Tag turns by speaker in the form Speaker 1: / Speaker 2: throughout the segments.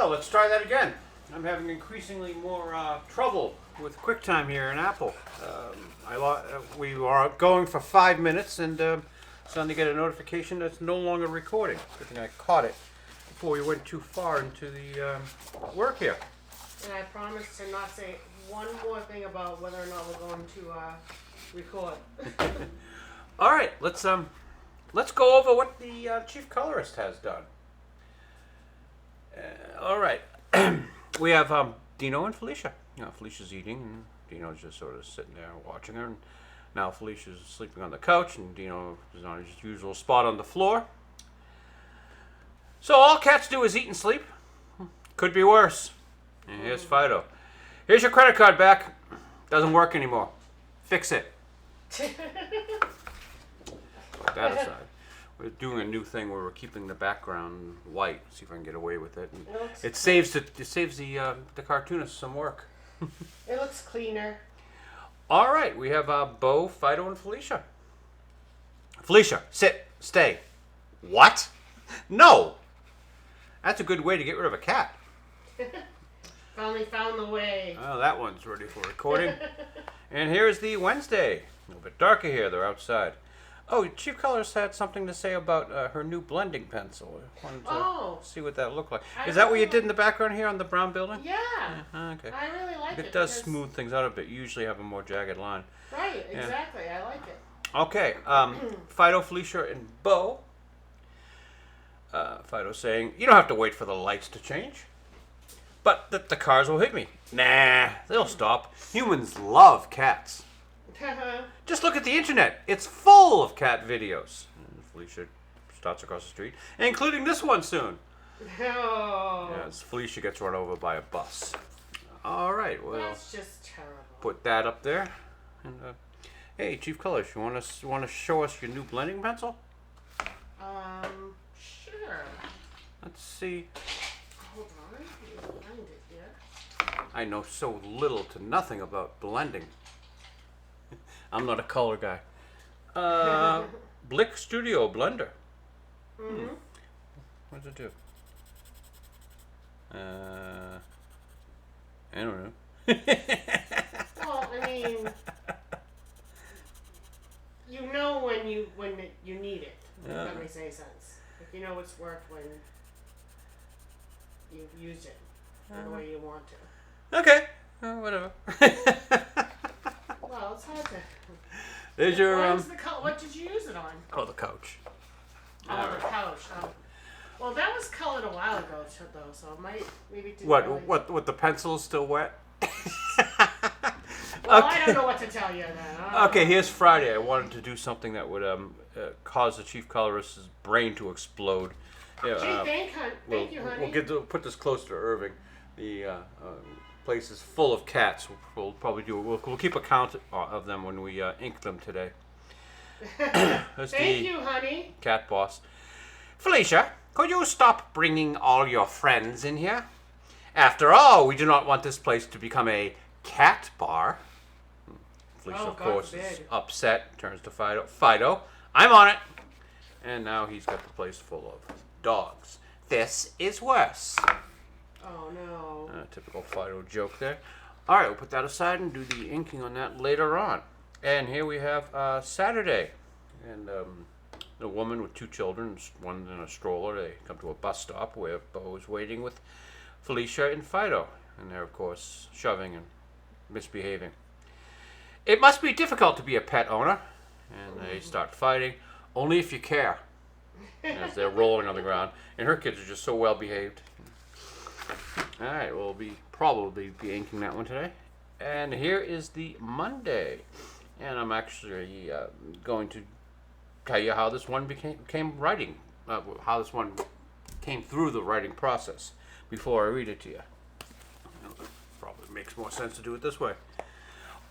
Speaker 1: Well, let's try that again. I'm having increasingly more trouble with QuickTime here in Apple. We are going for 5 minutes and suddenly get a notification that's no longer recording. Good thing I caught it before we went too far into the work here.
Speaker 2: And I promise to not say one more thing about whether or not we're going to record.
Speaker 1: All right, let's go over what the chief colorist has done. All right, we have Dino and Felicia. Felicia's eating, and Dino's just sort of sitting there watching her. And now Felicia's sleeping on the couch, and Dino is on his usual spot on the floor. So all cats do is eat and sleep. Could be worse. And here's Fido. Here's your credit card back. Doesn't work anymore. Fix it. Put that aside. We're doing a new thing where we're keeping the background white. See if I can get away with it. And it saves the cartoonist some work.
Speaker 2: It looks cleaner.
Speaker 1: All right, we have Bo, Fido, and Felicia. Felicia, sit, stay. What? No. That's a good way to get rid of a cat.
Speaker 2: Finally found the way.
Speaker 1: Oh, that one's ready for recording. And here's the Wednesday. A little bit darker here. They're outside. Oh, Chief Colorist had something to say about her new blending pencil. I wanted to see what that looked like. Is that what you did in the background here on the brown building?
Speaker 2: Yeah.
Speaker 1: Okay.
Speaker 2: I really like it.
Speaker 1: It does smooth things out a bit. You usually have a more jagged line.
Speaker 2: Right, exactly. I like it.
Speaker 1: Okay. Fido, Felicia, and Bo. Fido saying, you don't have to wait for the lights to change. But the cars will hit me. Nah, they'll stop. Humans love cats. Just look at the internet. It's full of cat videos. And Felicia starts across the street, including this one soon.
Speaker 2: Oh.
Speaker 1: As Felicia gets run over by a bus. All right, well,
Speaker 2: that's just terrible.
Speaker 1: Put that up there. And hey, Chief Colors, you want to show us your new blending pencil?
Speaker 2: Sure.
Speaker 1: Let's see.
Speaker 2: Hold on, let me find it here.
Speaker 1: I know so little to nothing about blending. I'm not a color guy. Blick Studio Blender.
Speaker 2: Mm-hmm.
Speaker 1: What does it do? I don't know.
Speaker 2: Well, I mean, you know when you need it. If that makes any sense. If you know it's worked when you've used it the way you want to.
Speaker 1: Okay. Whatever.
Speaker 2: Well, it's hard to.
Speaker 1: There's your
Speaker 2: What did you use it on?
Speaker 1: Oh, the couch.
Speaker 2: Oh, the couch. Oh. Well, that was colored a while ago, though, so it might maybe.
Speaker 1: What? The pencil's still wet.
Speaker 2: Well, I don't know what to tell you then.
Speaker 1: Okay, here's Friday. I wanted to do something that would cause the chief colorist's brain to explode.
Speaker 2: Yeah, thank you, honey.
Speaker 1: We'll put this close to Irving. The place is full of cats. We'll probably do. We'll keep a count of them when we ink them today.
Speaker 2: Thank you, honey.
Speaker 1: Cat boss. Felicia, could you stop bringing all your friends in here? After all, we do not want this place to become a cat bar. Felicia, of course, is upset. Turns to Fido. Fido, I'm on it. And now he's got the place full of dogs. This is worse.
Speaker 2: Oh, no.
Speaker 1: Typical Fido joke there. All right, we'll put that aside and do the inking on that later on. And here we have Saturday. And a woman with two children, one in a stroller. They come to a bus stop where Bo is waiting with Felicia and Fido. And they're, of course, shoving and misbehaving. It must be difficult to be a pet owner. And they start fighting, only if you care. As they're rolling on the ground. And her kids are just so well behaved. All right, we'll probably be inking that one today. And here is the Monday. And I'm actually going to tell you how this one became writing. How this one came through the writing process before I read it to you. Probably makes more sense to do it this way.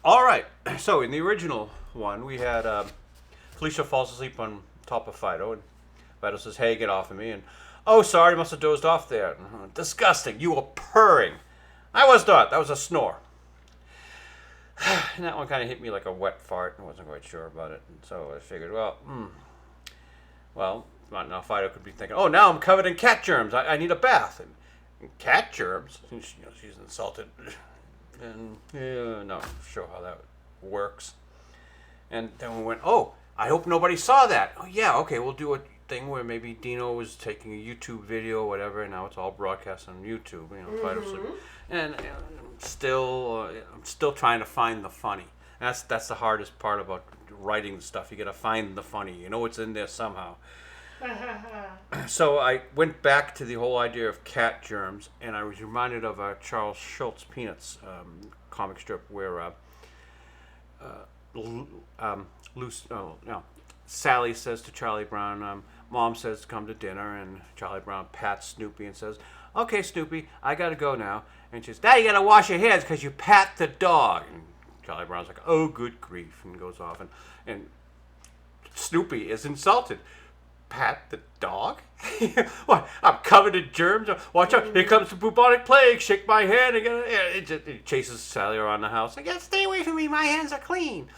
Speaker 1: All right, so in the original one, we had Felicia falls asleep on top of Fido, and Fido says, hey, get off of me, and oh, sorry, must have dozed off there. Disgusting, you were purring. I was not, that was a snore. And that one kind of hit me like a wet fart. I wasn't quite sure about it, and so I figured, well, now Fido could be thinking, oh, now I'm covered in cat germs. I need a bath. And cat germs. She's insulted, and yeah, not sure how that works. And then we went, oh, I hope nobody saw that. Oh yeah, okay, we'll do a thing where maybe Dino was taking a YouTube video or whatever, and now it's all broadcast on YouTube. Fido. And I'm still trying to find the funny. That's the hardest part about writing the stuff. You got to find the funny. You know it's in there somehow. So I went back to the whole idea of cat germs, and I was reminded of Charles Schultz Peanuts comic strip where Sally says to Charlie Brown, Mom says to come to dinner, and Charlie Brown pats Snoopy and says, okay, Snoopy, I gotta go now. And she says, Dad, you gotta wash your hands because you pat the dog. And Charlie Brown's like, oh, good grief, and goes off. And Snoopy is insulted. Pat the dog? What? I'm covered in germs. Watch out! Here comes the bubonic plague. Shake my hand. It chases Sally around the house. I gotta stay away from me. My hands are clean.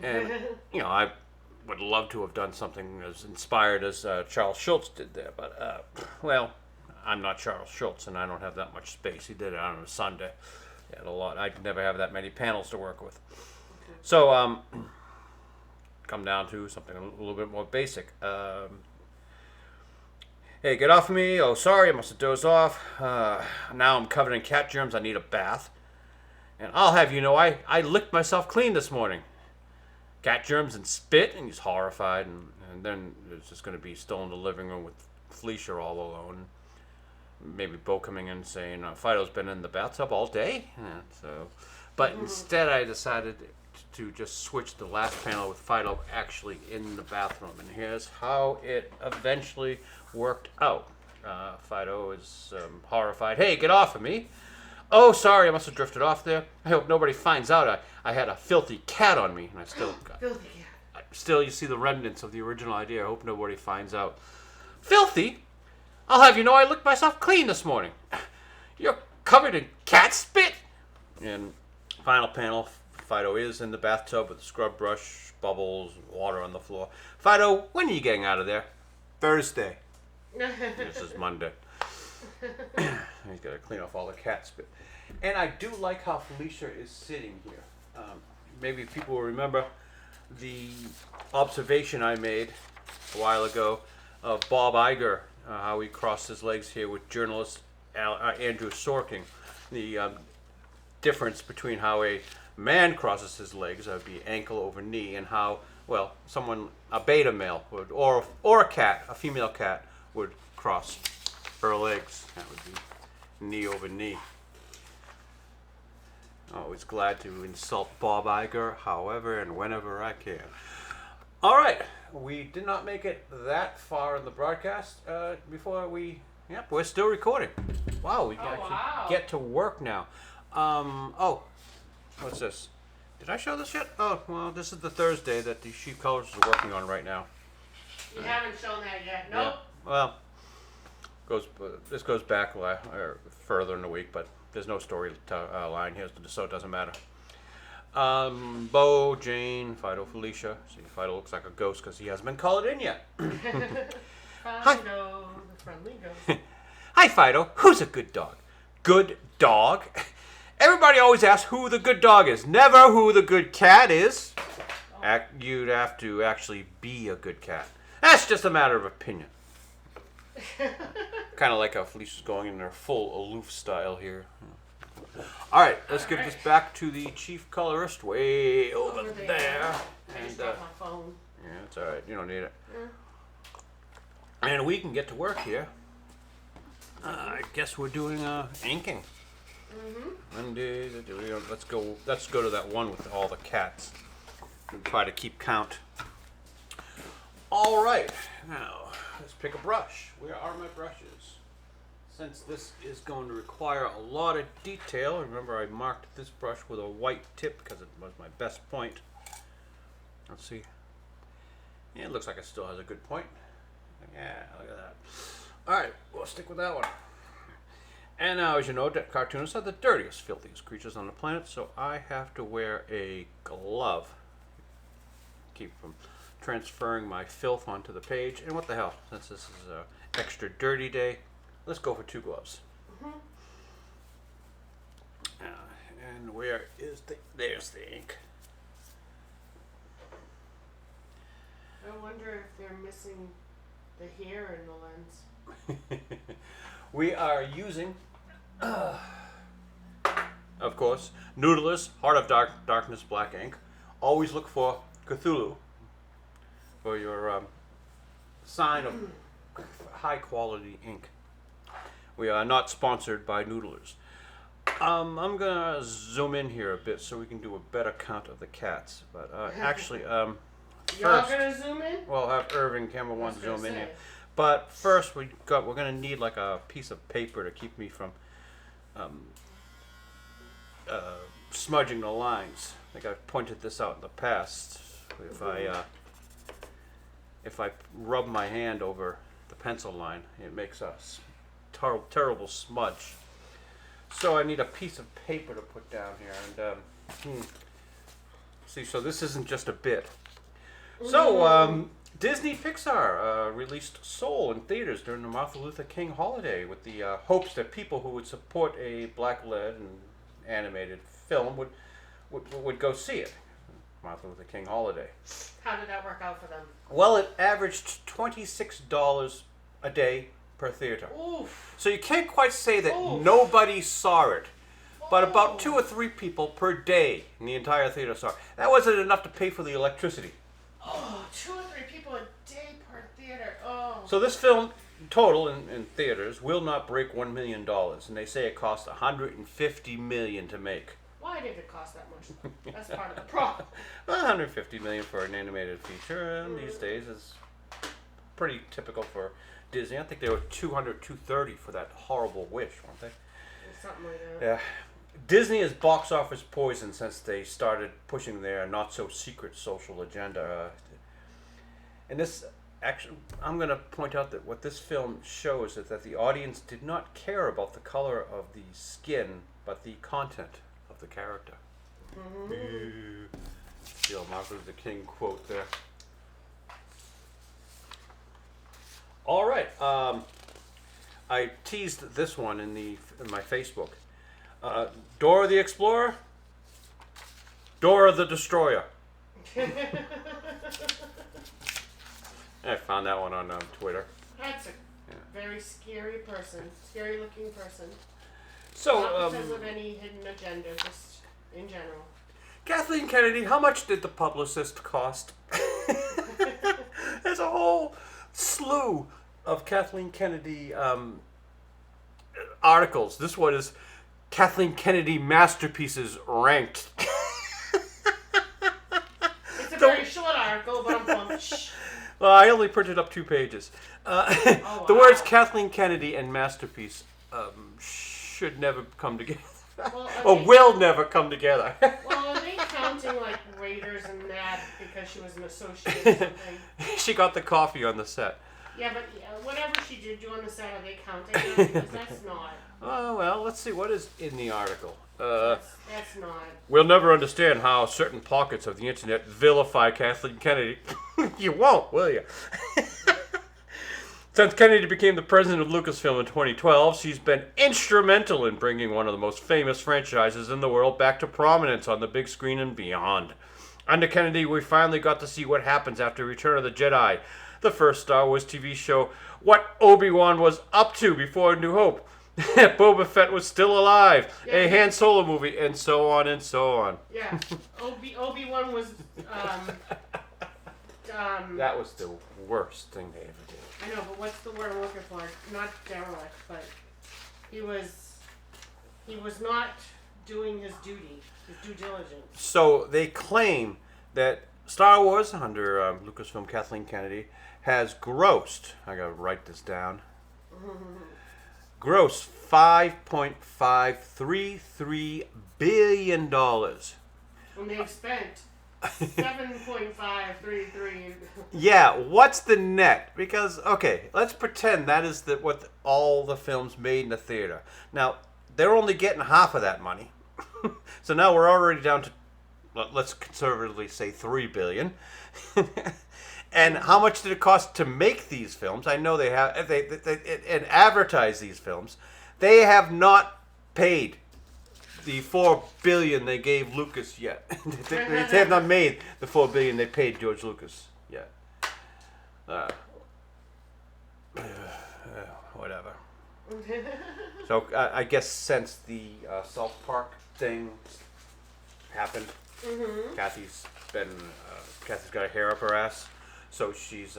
Speaker 1: And I would love to have done something as inspired as Charles Schultz did there, but well, I'm not Charles Schultz, and I don't have that much space. He did it on a Sunday. He had a lot. I'd never have that many panels to work with. So come down to something a little bit more basic. Hey, get off of me. Oh, sorry, I must have dozed off. Now I'm covered in cat germs. I need a bath. And I'll have you know, I licked myself clean this morning. Cat germs and spit, and he's horrified. And then it's just going to be still in the living room with Felicia all alone. Maybe Bo coming in saying, Fido's been in the bathtub all day. But instead I decided to just switch the last panel with Fido actually in the bathroom. And here's how it eventually worked out. Fido is horrified. Hey, get off of me. Oh, sorry, I must have drifted off there. I hope nobody finds out I had a filthy cat on me. And I still got...
Speaker 2: Filthy cat.
Speaker 1: Still, you see the remnants of the original idea. I hope nobody finds out. Filthy? I'll have you know I licked myself clean this morning. You're covered in cat spit. And final panel, Fido is in the bathtub with a scrub brush, bubbles, water on the floor. Fido, when are you getting out of there? Thursday. This is Monday. He's got to clean off all the cat spit. And I do like how Felicia is sitting here. Maybe people will remember the observation I made a while ago of Bob Iger, how he crossed his legs here with journalist Andrew Sorkin. The difference between how a man crosses his legs, that would be ankle over knee, and how, well, a beta male would, or a cat, a female cat, would cross her legs. That would be knee over knee. Always glad to insult Bob Iger, however and whenever I can. All right, we did not make it that far in the broadcast before we're still recording. Wow, we get to work now. What's this? Did I show this yet? Oh, well, this is the Thursday that the Sheep Colors is working on right now.
Speaker 2: You haven't shown that yet, nope.
Speaker 1: Yeah. Well, this goes back further in the week, but there's no story line here, so it doesn't matter. Bo, Jane, Fido, Felicia. See, Fido looks like a ghost because he hasn't been colored in yet.
Speaker 2: Fido, the friendly ghost.
Speaker 1: Hi, Fido. Who's a good dog? Good dog? Everybody always asks who the good dog is, never who the good cat is. You'd have to actually be a good cat. That's just a matter of opinion. Kind of like how Felicia's going in her full aloof style here. All right, let's give this back to the chief colorist way over there.
Speaker 2: I just got my phone.
Speaker 1: Yeah, it's all right. You don't need it. And we can get to work here. I guess we're doing inking. Monday. Let's go to that one with all the cats and try to keep count. All right, now let's pick a brush. Where are my brushes? Since this is going to require a lot of detail, remember I marked this brush with a white tip because it was my best point. Let's see. Yeah, it looks like it still has a good point. Yeah, look at that. All right, we'll stick with that one. And now, as you know, cartoonists are the dirtiest, filthiest creatures on the planet, so I have to wear a glove. Keep from transferring my filth onto the page. And what the hell, since this is an extra dirty day, let's go for 2 gloves. And where is there's the ink.
Speaker 2: I wonder if they're missing the hair in the lens.
Speaker 1: We are using, of course, Noodler's Heart of Darkness black ink. Always look for Cthulhu for your sign of high quality ink. We are not sponsored by Noodler's. I'm gonna zoom in here a bit so we can do a better count of the cats. But actually,
Speaker 2: Y'all
Speaker 1: first,
Speaker 2: gonna zoom in?
Speaker 1: we'll have Irving camera
Speaker 2: I
Speaker 1: one
Speaker 2: was gonna
Speaker 1: zoom in
Speaker 2: say.
Speaker 1: here. But first, we're gonna need like a piece of paper to keep me from smudging the lines. I think I've pointed this out in the past. If I rub my hand over the pencil line, it makes a terrible smudge. So I need a piece of paper to put down here, and see. So this isn't just a bit. So Disney Pixar released Soul in theaters during the Martin Luther King holiday with the hopes that people who would support a black-led and animated film would go see it. Martin Luther King holiday.
Speaker 2: How did that work out for them?
Speaker 1: Well, it averaged $26 a day per theater.
Speaker 2: Oof.
Speaker 1: So you can't quite say that
Speaker 2: Oof.
Speaker 1: nobody saw it, but about
Speaker 2: Oh.
Speaker 1: 2 or 3 people per day in the entire theater saw it. That wasn't enough to pay for the electricity.
Speaker 2: Oh, 2 or 3 people a day per theater. Oh.
Speaker 1: So this film, total in theaters, will not break $1 million, and they say it cost $150 million to make.
Speaker 2: Why did it cost that much? That's part of the problem.
Speaker 1: Well, $150 million for an animated feature these days is pretty typical for Disney. I think they were $200-230 for that horrible Wish, weren't they?
Speaker 2: Something like that.
Speaker 1: Yeah. Disney is box office poison since they started pushing their not so secret social agenda. And this actually, I'm going to point out that what this film shows is that the audience did not care about the color of the skin, but the content of the character. Steal Martin Luther King quote there. All right. I teased this one in my Facebook. Dora the Explorer, Dora the Destroyer. I found that one on Twitter.
Speaker 2: That's a very scary person. Scary looking person.
Speaker 1: So,
Speaker 2: Not because of any hidden agenda, just in general.
Speaker 1: Kathleen Kennedy, how much did the publicist cost? There's a whole slew of Kathleen Kennedy articles. This one is Kathleen Kennedy masterpieces ranked.
Speaker 2: It's a very short article, but I'm going, shh.
Speaker 1: Well, I only printed up 2 pages.
Speaker 2: Oh,
Speaker 1: The
Speaker 2: wow.
Speaker 1: words Kathleen Kennedy and masterpiece should never come together.
Speaker 2: Well,
Speaker 1: Or will never come together.
Speaker 2: Well, are they counting like waiters and that because she was an associate or something?
Speaker 1: She got the coffee on the set.
Speaker 2: Yeah, but whatever she did do on the set, are they counting that? Because that's not.
Speaker 1: Oh, well, let's see. What is in the article?
Speaker 2: That's not.
Speaker 1: We'll never understand how certain pockets of the internet vilify Kathleen Kennedy. You won't, will you? Since Kennedy became the president of Lucasfilm in 2012, she's been instrumental in bringing one of the most famous franchises in the world back to prominence on the big screen and beyond. Under Kennedy, we finally got to see what happens after Return of the Jedi, the first Star Wars TV show, what Obi-Wan was up to before New Hope. Boba Fett was still alive, a Han Solo movie, and so on and so on.
Speaker 2: Yeah, Obi-Wan was.
Speaker 1: That was the worst thing they ever did.
Speaker 2: I know, but what's the word I'm looking for? Not derelict, but he was not doing his duty, his due diligence.
Speaker 1: So they claim that Star Wars, under Lucasfilm Kathleen Kennedy, has grossed, I gotta write this down, grossed $5.533 billion.
Speaker 2: When they've spent 7.533.
Speaker 1: Yeah, what's the net? Because, okay, let's pretend that is what all the films made in the theater. Now, they're only getting half of that money. So now we're already down to, let's conservatively say, $3 billion. And how much did it cost to make these films? I know they have, and advertise these films. They have not paid the $4 billion they gave Lucas yet. They have not made the $4 billion they paid George Lucas yet. Whatever. So I guess since the South Park thing happened, Kathy's got a hair up her ass, so she's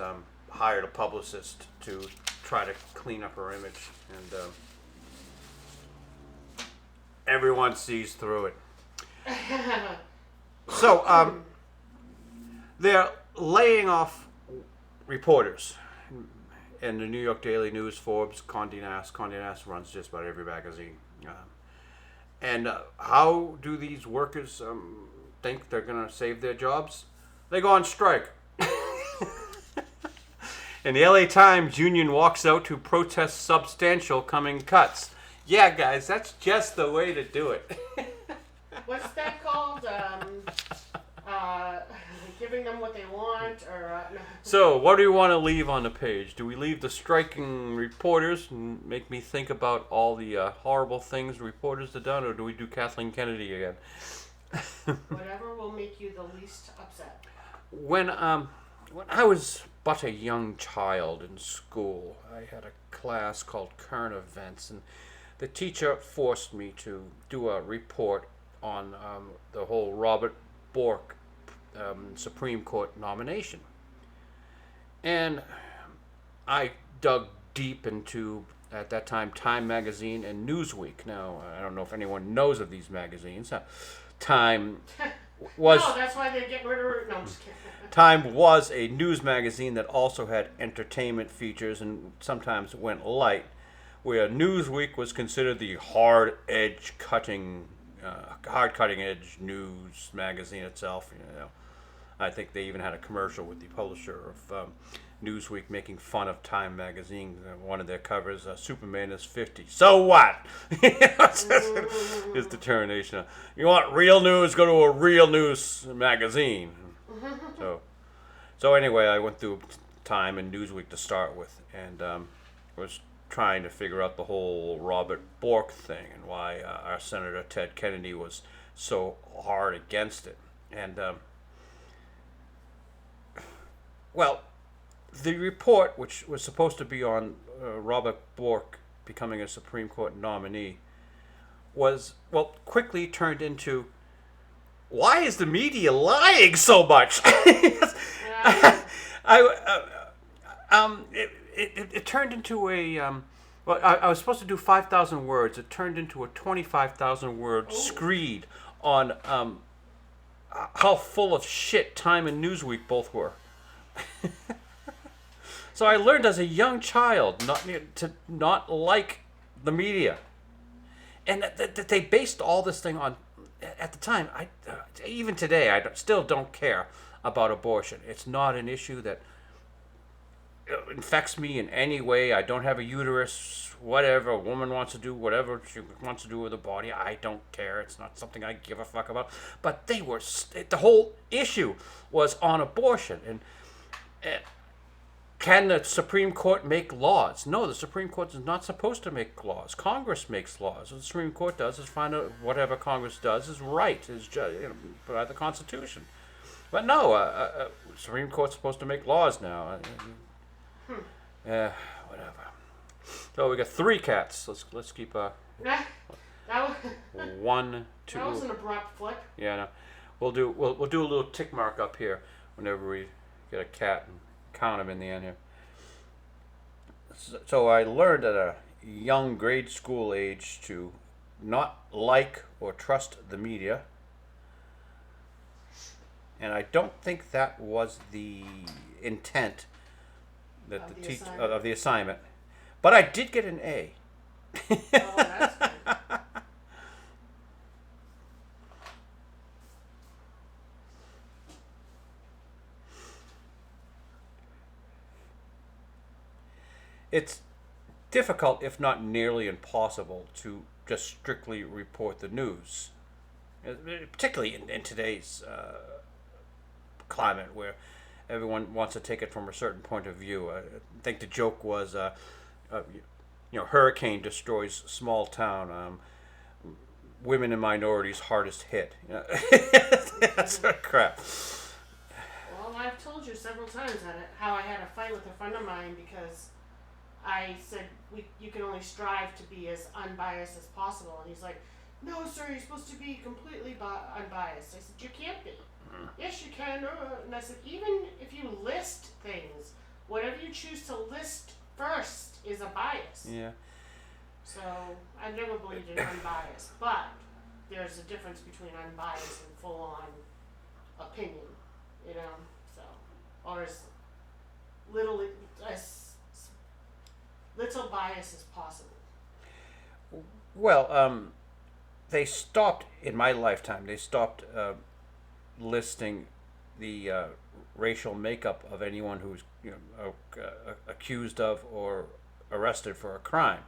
Speaker 1: hired a publicist to try to clean up her image, and everyone sees through it. So they're laying off reporters. In the New York Daily News, Forbes, Condé Nast. Condé Nast runs just about every magazine. And how do these workers think they're going to save their jobs? They go on strike. And the LA Times union walks out to protest substantial coming cuts. Yeah, guys, that's just the way to do it.
Speaker 2: What's that called? Giving them what they want, or no.
Speaker 1: So, what do you want to leave on the page? Do we leave the striking reporters and make me think about all the horrible things reporters have done, or do we do Kathleen Kennedy again?
Speaker 2: Whatever will make you the least upset.
Speaker 1: When I was but a young child in school, I had a class called Current Events, and the teacher forced me to do a report on the whole Robert Bork Supreme Court nomination. And I dug deep into, at that time, Time magazine and Newsweek. Now, I don't know if anyone knows of these magazines. Time was...
Speaker 2: No, that's why they're getting rid of it. No, I'm just kidding.
Speaker 1: Time was a news magazine that also had entertainment features and sometimes went light, where Newsweek was considered the hard cutting edge news magazine itself. You know, I think they even had a commercial with the publisher of Newsweek making fun of Time magazine. One of their covers, Superman is 50. So what? His determination. You want real news? Go to a real news magazine. So anyway, I went through Time and Newsweek to start with, and was trying to figure out the whole Robert Bork thing and why our Senator Ted Kennedy was so hard against it. And well, the report, which was supposed to be on Robert Bork becoming a Supreme Court nominee, was, well, quickly turned into, why is the media lying so much? It turned into a, well, I was supposed to do 5,000 words. It turned into a 25,000 word screed on how full of shit Time and Newsweek both were. So I learned as a young child to not like the media, and that they based all this thing on. At the time, even today, I still don't care about abortion. It's not an issue that infects me in any way. I don't have a uterus. Whatever, a woman wants to do whatever she wants to do with her body, I don't care. It's not something I give a fuck about. But they were, the whole issue was on abortion. And can the Supreme Court make laws? No, the Supreme Court is not supposed to make laws. Congress makes laws. What the Supreme Court does is find out whatever Congress does is right, is by the Constitution. But no, Supreme Court's supposed to make laws now. Whatever. So we got 3 cats. Let's keep
Speaker 2: that was,
Speaker 1: 1, 2.
Speaker 2: That was an abrupt flip.
Speaker 1: Yeah, no. We'll do a little tick mark up here whenever we get a cat and count them in the end here. So I learned at a young grade school age to not like or trust the media, and I don't think that was the intent that of the assignment. But I did get an A.
Speaker 2: Oh, that's good.
Speaker 1: It's difficult, if not nearly impossible, to just strictly report the news, particularly in today's climate where everyone wants to take it from a certain point of view. I think the joke was, hurricane destroys small town. women and minorities hardest hit. You know? That sort of crap.
Speaker 2: Well, I've told you several times how I had a fight with a friend of mine because I said you can only strive to be as unbiased as possible, and he's like, "No, sir, you're supposed to be completely unbiased." I said, "You can't be." "Yes, you can." And I said, "Even if you list things, whatever you choose to list first is a bias."
Speaker 1: Yeah.
Speaker 2: So I never believed in unbiased, but there's a difference between unbiased and full-on opinion, you know. So, or as little bias as possible.
Speaker 1: Well, they stopped in my lifetime. They stopped listing the racial makeup of anyone who's accused of or arrested for a crime.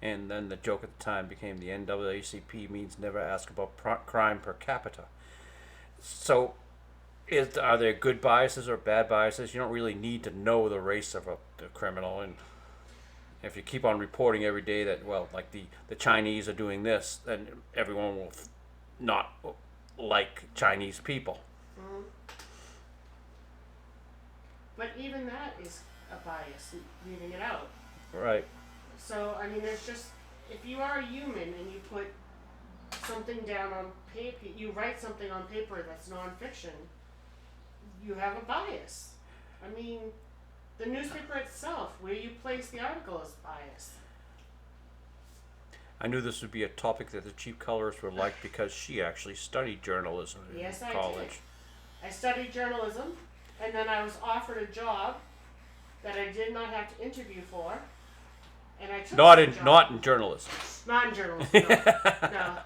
Speaker 1: And then the joke at the time became the NAACP means never ask about crime per capita. So, are there good biases or bad biases? You don't really need to know the race of the criminal, and if you keep on reporting every day that, well, like the Chinese are doing this, then everyone will not like Chinese people.
Speaker 2: Mm-hmm. But even that is a bias, leaving it out.
Speaker 1: Right.
Speaker 2: So, I mean, there's just, if you are a human and you put something down on paper, you write something on paper that's nonfiction, you have a bias. I mean, the newspaper itself, where you place the article is biased.
Speaker 1: I knew this would be a topic that the chief colorist would like because she actually studied journalism in college.
Speaker 2: I studied journalism, and then I was offered a job that I did not have to interview for, and I took
Speaker 1: Not
Speaker 2: the
Speaker 1: in
Speaker 2: job.
Speaker 1: not in journalism.
Speaker 2: Not in journalism, no.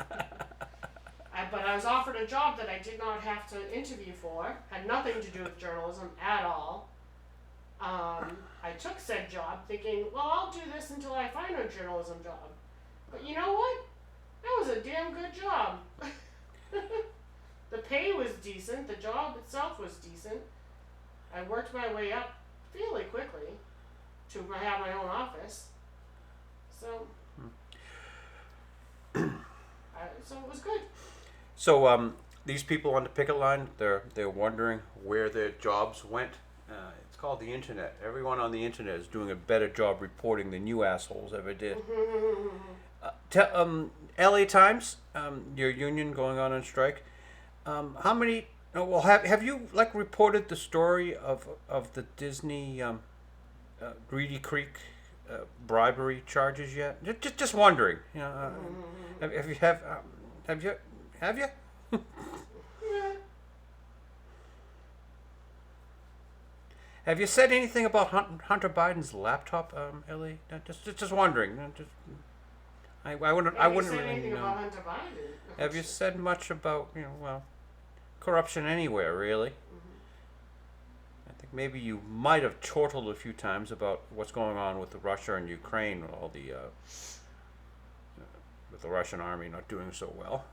Speaker 2: But I was offered a job that I did not have to interview for, had nothing to do with journalism at all. I took said job thinking, well, I'll do this until I find a journalism job. But you know what? That was a damn good job. The pay was decent, the job itself was decent. I worked my way up fairly quickly to have my own office. So, so it was good.
Speaker 1: So these people on the picket line, they're wondering where their jobs went. It's called the internet. Everyone on the internet is doing a better job reporting than you assholes ever did. LA Times, your union going on strike. How many? Well, have you like reported the story of the Disney Greedy Creek bribery charges yet? Just wondering. You know, have you?
Speaker 2: Yeah.
Speaker 1: Have you said anything about Hunter Biden's laptop, Ellie? Just wondering. I wouldn't
Speaker 2: say
Speaker 1: really
Speaker 2: anything
Speaker 1: know.
Speaker 2: about Hunter Biden.
Speaker 1: Have you said much about corruption anywhere really? I think maybe you might have chortled a few times about what's going on with Russia and Ukraine, with all the with the Russian army not doing so well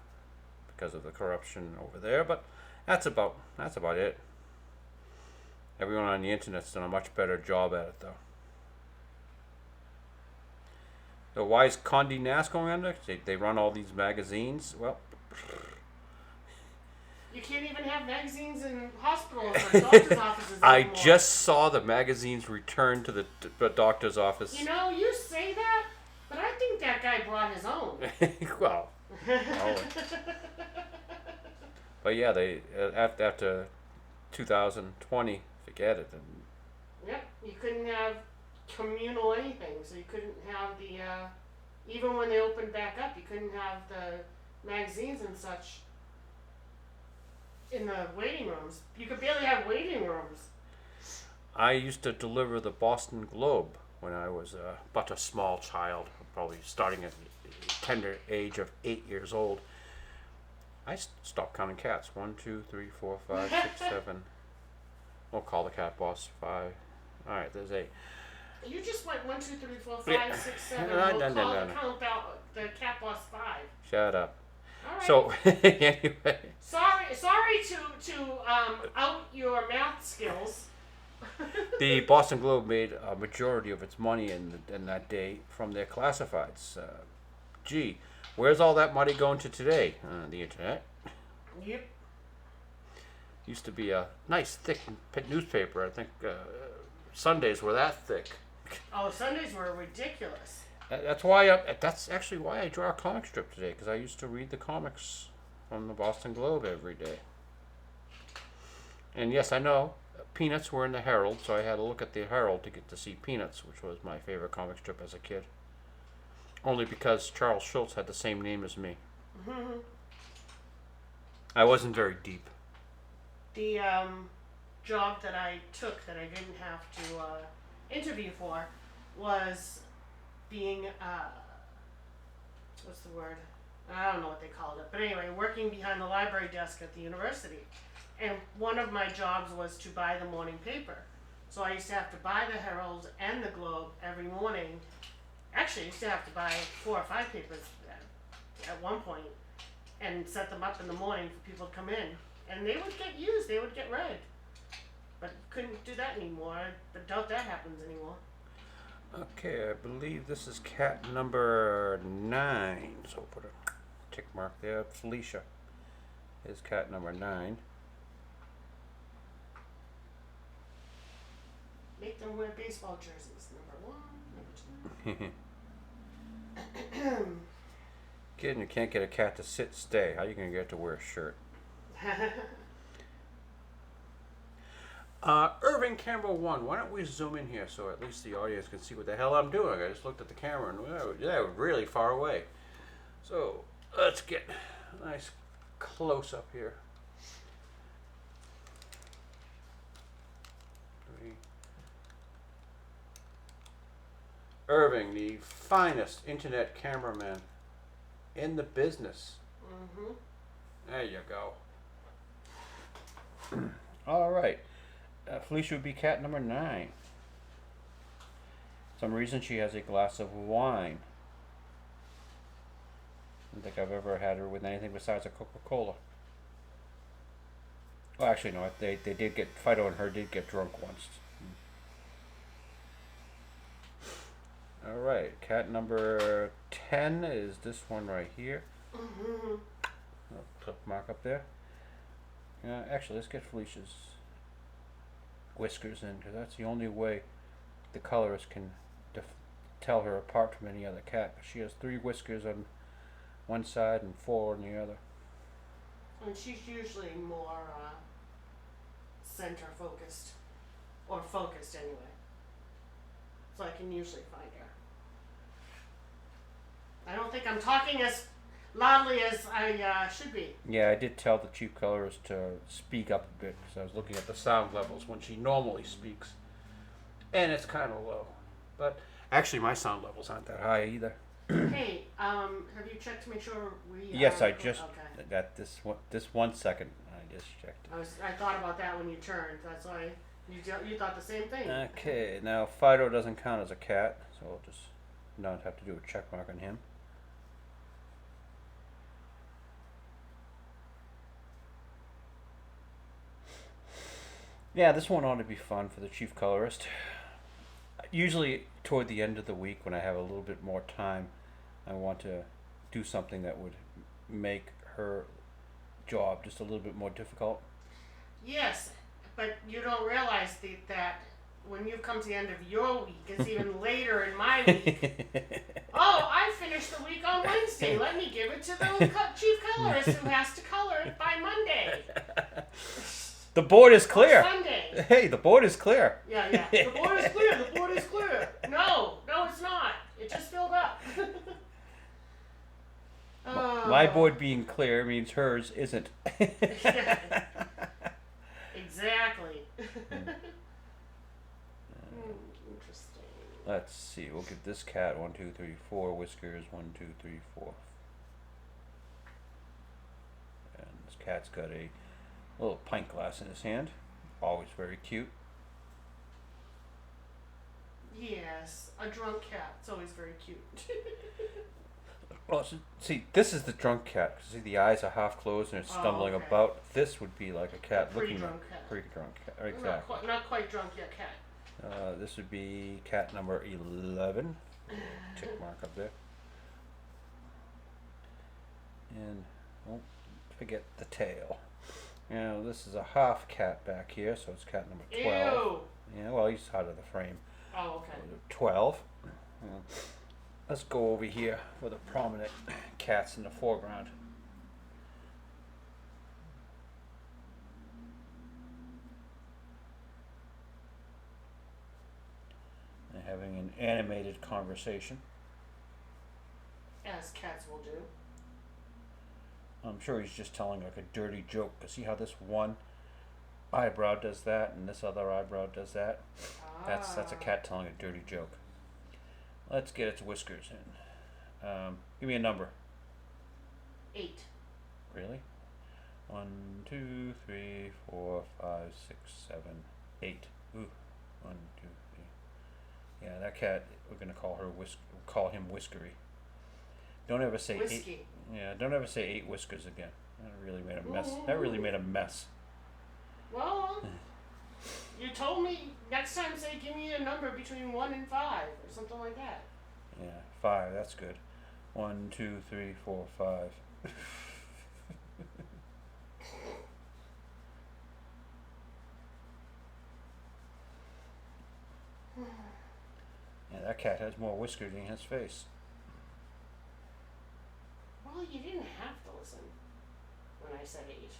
Speaker 1: because of the corruption over there. But that's about it. Everyone on the internet's done a much better job at it, though. So why is Condé Nast going under? They run all these magazines. Well,
Speaker 2: you can't even have magazines in hospitals or doctor's offices
Speaker 1: I
Speaker 2: anymore.
Speaker 1: just saw the magazines return to the doctor's office.
Speaker 2: You know, you say that, but I think that guy brought his own.
Speaker 1: Well, but yeah, they after 2020, forget it.
Speaker 2: Yep, you couldn't have communal anything, so you couldn't have the, even when they opened back up, you couldn't have the magazines and such in the waiting rooms. You could barely have waiting rooms.
Speaker 1: I used to deliver the Boston Globe when I was but a small child, probably starting at the tender age of 8 years old. I stopped counting cats. 1, 2, 3, 4, 5, 6, 7. We'll call the cat boss 5. All right, there's 8.
Speaker 2: You just went 1, 2, 3, 4, 5,
Speaker 1: Yeah.
Speaker 2: 6, 7.
Speaker 1: No,
Speaker 2: We'll
Speaker 1: no,
Speaker 2: call
Speaker 1: no,
Speaker 2: the
Speaker 1: no.
Speaker 2: count out the cat boss 5.
Speaker 1: Shut up.
Speaker 2: All right.
Speaker 1: So anyway,
Speaker 2: Sorry to out your math skills.
Speaker 1: the Boston Globe made a majority of its money in that day from their classifieds. Gee, Where's all that money going to today? The internet.
Speaker 2: Yep.
Speaker 1: Used to be a nice thick newspaper. I think Sundays were that thick.
Speaker 2: Oh, Sundays were ridiculous.
Speaker 1: That's why. That's actually why I draw a comic strip today, because I used to read the comics from the Boston Globe every day. And yes, I know Peanuts were in the Herald, so I had to look at the Herald to get to see Peanuts, which was my favorite comic strip as a kid. Only because Charles Schultz had the same name as me. I wasn't very deep.
Speaker 2: The job that I took that I didn't have to interview for was being, what's the word? I don't know what they called it. But anyway, working behind the library desk at the university. And one of my jobs was to buy the morning paper. So I used to have to buy the Herald and the Globe every morning. Actually, I used to have to buy 4 or 5 papers at one point and set them up in the morning for people to come in. And they would get used, they would get read. But couldn't do that anymore. I doubt that happens anymore.
Speaker 1: Okay, I believe this is cat number 9. So put a tick mark there. Felicia is cat number 9.
Speaker 2: Make them wear baseball jerseys. Number 1, number 2.
Speaker 1: Kid, you can't get a cat to sit, stay. How are you going to get it to wear a shirt? Irving Campbell 1. Why don't we zoom in here so at least the audience can see what the hell I'm doing? I just looked at the camera and we're really far away. So let's get a nice close up here. Irving, the finest internet cameraman in the business.
Speaker 2: Mm-hmm.
Speaker 1: There you go. All right. Felicia would be cat number 9. For some reason she has a glass of wine. I don't think I've ever had her with anything besides a Coca-Cola. Well, actually, no. They did get, Fido and her did get drunk once. All right, cat number 10 is this one right here.
Speaker 2: Mm-hmm.
Speaker 1: Clip mark up there. Actually, let's get Felicia's whiskers in, because that's the only way the colorist can tell her apart from any other cat. She has 3 whiskers on one side and 4 on the other.
Speaker 2: And she's usually more center focused, or focused anyway. So I can usually find her. I don't think I'm talking as loudly as I should be.
Speaker 1: Yeah, I did tell the chief colorist to speak up a bit, because I was looking at the sound levels when she normally speaks. And it's kind of low. But actually my sound levels aren't that high either.
Speaker 2: Hey, have you checked to make sure we
Speaker 1: Yes, I just
Speaker 2: okay.
Speaker 1: got this 1 second. I just checked.
Speaker 2: I thought about that when you turned. That's why you thought the same thing.
Speaker 1: Okay, now Fido doesn't count as a cat, so we'll just not have to do a check mark on him. Yeah, this one ought to be fun for the chief colorist. Usually toward the end of the week when I have a little bit more time, I want to do something that would make her job just a little bit more difficult.
Speaker 2: Yes, but you don't realize that when you come to the end of your week, it's even later in my week. Oh, I finished the week on Wednesday. Let me give it to the chief colorist who has to color it by Monday.
Speaker 1: The board is clear.
Speaker 2: Or Sunday.
Speaker 1: Hey, the board is clear.
Speaker 2: Yeah. The board is clear. The board is clear. No, it's not. It just filled up.
Speaker 1: My board being clear means hers isn't.
Speaker 2: Yeah. Exactly. Interesting.
Speaker 1: Let's see. We'll give this cat 1, 2, 3, 4 whiskers. 1, 2, 3, 4. And this cat's got a little pint glass in his hand. Always very cute.
Speaker 2: Yes, a drunk cat. It's always very cute.
Speaker 1: Well, see, this is the drunk cat. See, the eyes are half closed and it's stumbling
Speaker 2: okay.
Speaker 1: about. This would be like a cat looking
Speaker 2: Pre-drunk cat.
Speaker 1: Pre-drunk cat. Exactly.
Speaker 2: Not quite drunk yet, cat.
Speaker 1: This would be cat number 11. Tick mark up there. And don't forget the tail. Now this is a half cat back here, so it's cat number 12.
Speaker 2: Ew.
Speaker 1: Yeah, well, he's out of the frame.
Speaker 2: Oh, okay.
Speaker 1: 12. Let's go over here where the prominent cats in the foreground. They're having an animated conversation.
Speaker 2: As cats will do.
Speaker 1: I'm sure he's just telling like a dirty joke. See how this one eyebrow does that and this other eyebrow does that? That's a cat telling a dirty joke. Let's get its whiskers in. Give me a number.
Speaker 2: 8.
Speaker 1: Really? 1, 2, 3, 4, 5, 6, 7, 8. Ooh. 1, 2, 3. Yeah, that cat. We're gonna call him Whiskery. Don't ever say
Speaker 2: Whiskey.
Speaker 1: 8. Yeah, don't ever say 8 whiskers again. That really made a mess. That really made a mess.
Speaker 2: Well, you told me next time say give me a number between 1 and 5 or something like that.
Speaker 1: Yeah, 5. That's good. 1, 2, 3, 4, 5. Yeah, that cat has more whiskers than his face.
Speaker 2: Well, you didn't have to listen when I said 8.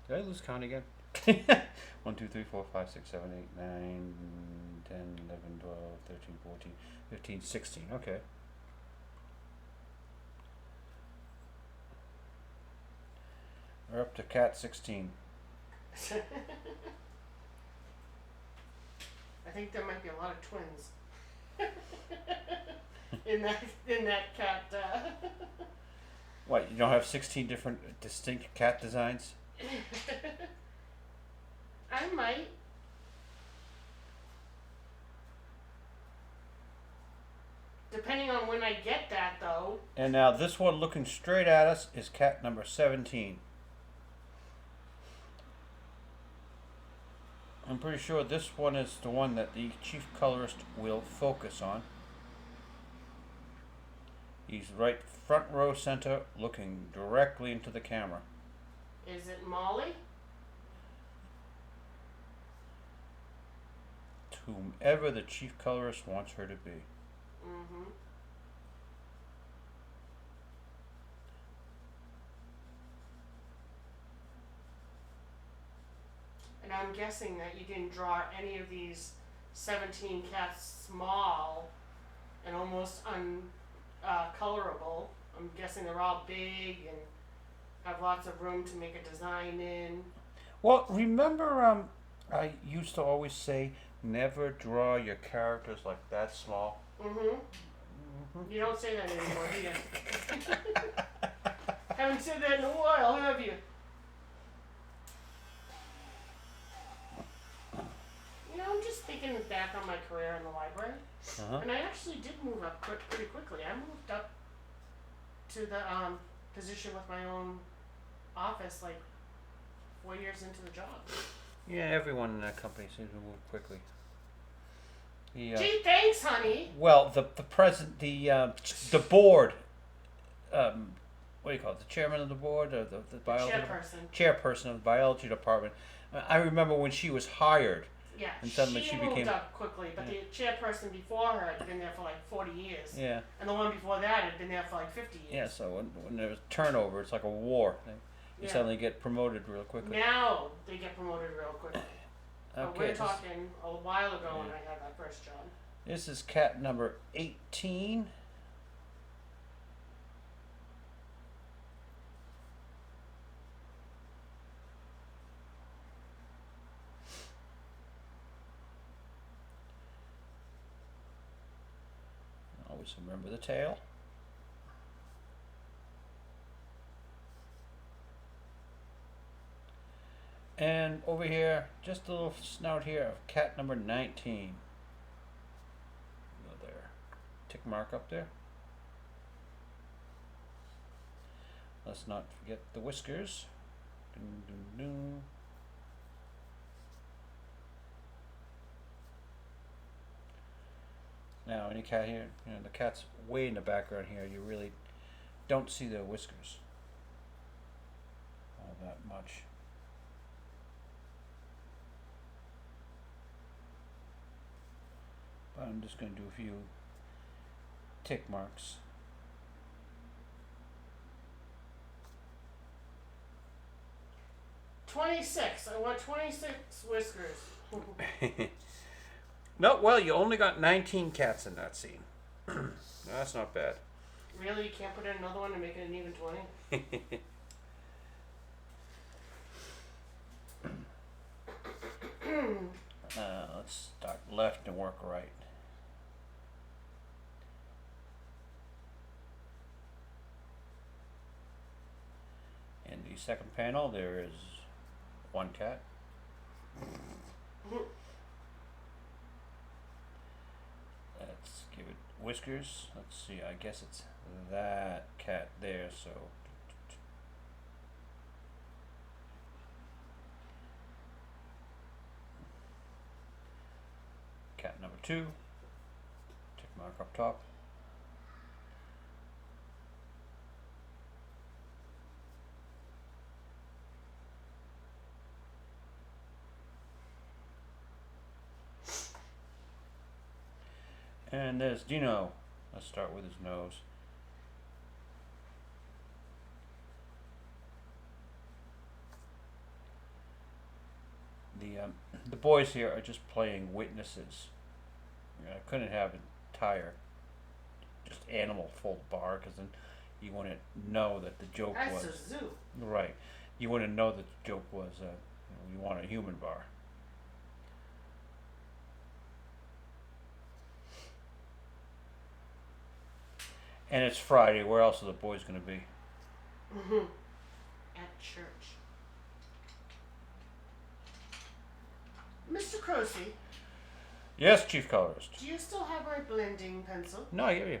Speaker 1: Did I lose count again? 1, 2, 3, 4, 5, 6, 7, 8, 9, 10, 11, 12, 13, 14, 15, 16. Okay. We're up to cat 16.
Speaker 2: I think there might be a lot of twins in that cat.
Speaker 1: What, you don't have 16 different distinct cat designs?
Speaker 2: I might. Depending on when I get that, though.
Speaker 1: And now this one looking straight at us is cat number 17. I'm pretty sure this one is the one that the chief colorist will focus on. He's right front row center, looking directly into the camera.
Speaker 2: Is it Molly?
Speaker 1: To whomever the chief colorist wants her to be.
Speaker 2: Mm-hmm. And I'm guessing that you didn't draw any of these 17 cats small and almost uncolorable. I'm guessing they're all big and have lots of room to make a design in.
Speaker 1: Well, remember, I used to always say, never draw your characters like that small.
Speaker 2: Mm-hmm. You don't say that anymore, do you? Haven't said that in a while, have you? You know, I'm just thinking back on my career in the library, and I actually did move up pretty quickly. I moved up to the position with my own office like 4 years into the job.
Speaker 1: Yeah, everyone in that company seems to move quickly.
Speaker 2: Gee, thanks, honey.
Speaker 1: Well, the board, what do you call it? The chairman of the board, or the biology chairperson of the biology department. I remember when she was hired.
Speaker 2: Yeah,
Speaker 1: and suddenly she
Speaker 2: moved
Speaker 1: became
Speaker 2: up quickly, but the chairperson before her had been there for like 40 years.
Speaker 1: Yeah.
Speaker 2: And the one before that had been there for like 50 years.
Speaker 1: Yeah, so when there's turnover, it's like a war. You suddenly get promoted real quickly.
Speaker 2: Now they get promoted real quickly.
Speaker 1: Okay,
Speaker 2: we're talking a while ago when I had my first job.
Speaker 1: This is cat number 18. Always remember the tail. And over here, just a little snout here of cat number 19. Go there. Tick mark up there. Let's not forget the whiskers. Dun, dun, dun.
Speaker 3: Now, any cat here, the cat's way in the background here. You really don't see their whiskers all that much. But I'm just going to do a few tick marks.
Speaker 2: $26. I want 26 whiskers.
Speaker 1: No, well, you only got 19 cats in that scene. That's not bad.
Speaker 2: Really? You can't put in another one and make it an even 20?
Speaker 3: Let's start left and work right. In the second panel, there is one cat. Let's give it whiskers. Let's see, I guess it's that cat there, so. Cat number 2. Tick mark up top. And there's Dino. Let's start with his nose. The boys here are just playing witnesses. I couldn't have an entire just animal full bar, because then you wouldn't know that the joke
Speaker 2: That's
Speaker 3: was
Speaker 2: a zoo.
Speaker 3: right. You wouldn't know that the joke was you want a human bar. And it's Friday. Where else are the boys going to be?
Speaker 2: At church. Mr. Croce,
Speaker 3: Yes, Chief Colorist.
Speaker 2: do you still have my blending pencil?
Speaker 3: No, I hear you.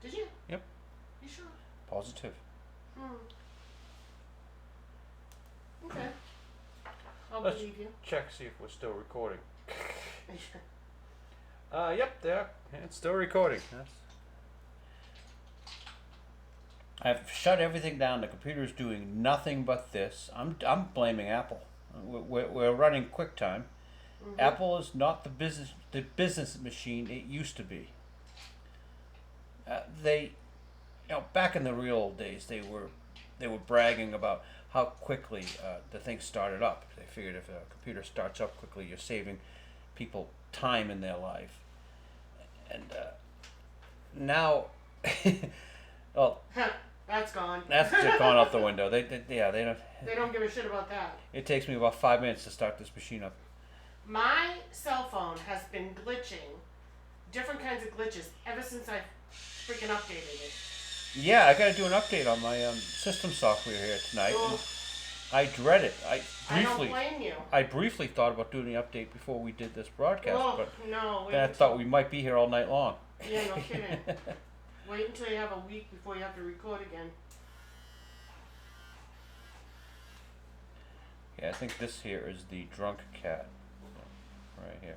Speaker 2: Did you?
Speaker 3: Yep.
Speaker 2: You sure?
Speaker 3: Positive.
Speaker 2: Okay. I'll
Speaker 1: Let's-
Speaker 2: believe you.
Speaker 1: Check, see if we're still recording. Yep, there. It's still recording. That's...
Speaker 3: I've shut everything down. The computer's doing nothing but this. I'm blaming Apple. We're running QuickTime. Apple is not the business machine it used to be. They, back in the real old days, they were bragging about how quickly the thing started up. They figured if a computer starts up quickly, you're saving people time in their life. And now, well,
Speaker 2: That's gone.
Speaker 3: that's just gone out the window. They don't.
Speaker 2: They don't give a shit about that.
Speaker 3: It takes me about 5 minutes to start this machine up.
Speaker 2: My cell phone has been glitching, different kinds of glitches, ever since I freaking updated it.
Speaker 3: Yeah, I got to do an update on my system software here tonight.
Speaker 2: Ugh.
Speaker 3: I dread it.
Speaker 2: I don't blame you.
Speaker 3: I briefly thought about doing the update before we did this broadcast,
Speaker 2: Oh,
Speaker 3: but
Speaker 2: no.
Speaker 3: then I thought we might be here all night long.
Speaker 2: Yeah, no kidding. Wait until you have a week before you have to record again.
Speaker 3: Yeah, I think this here is the drunk cat. Right here.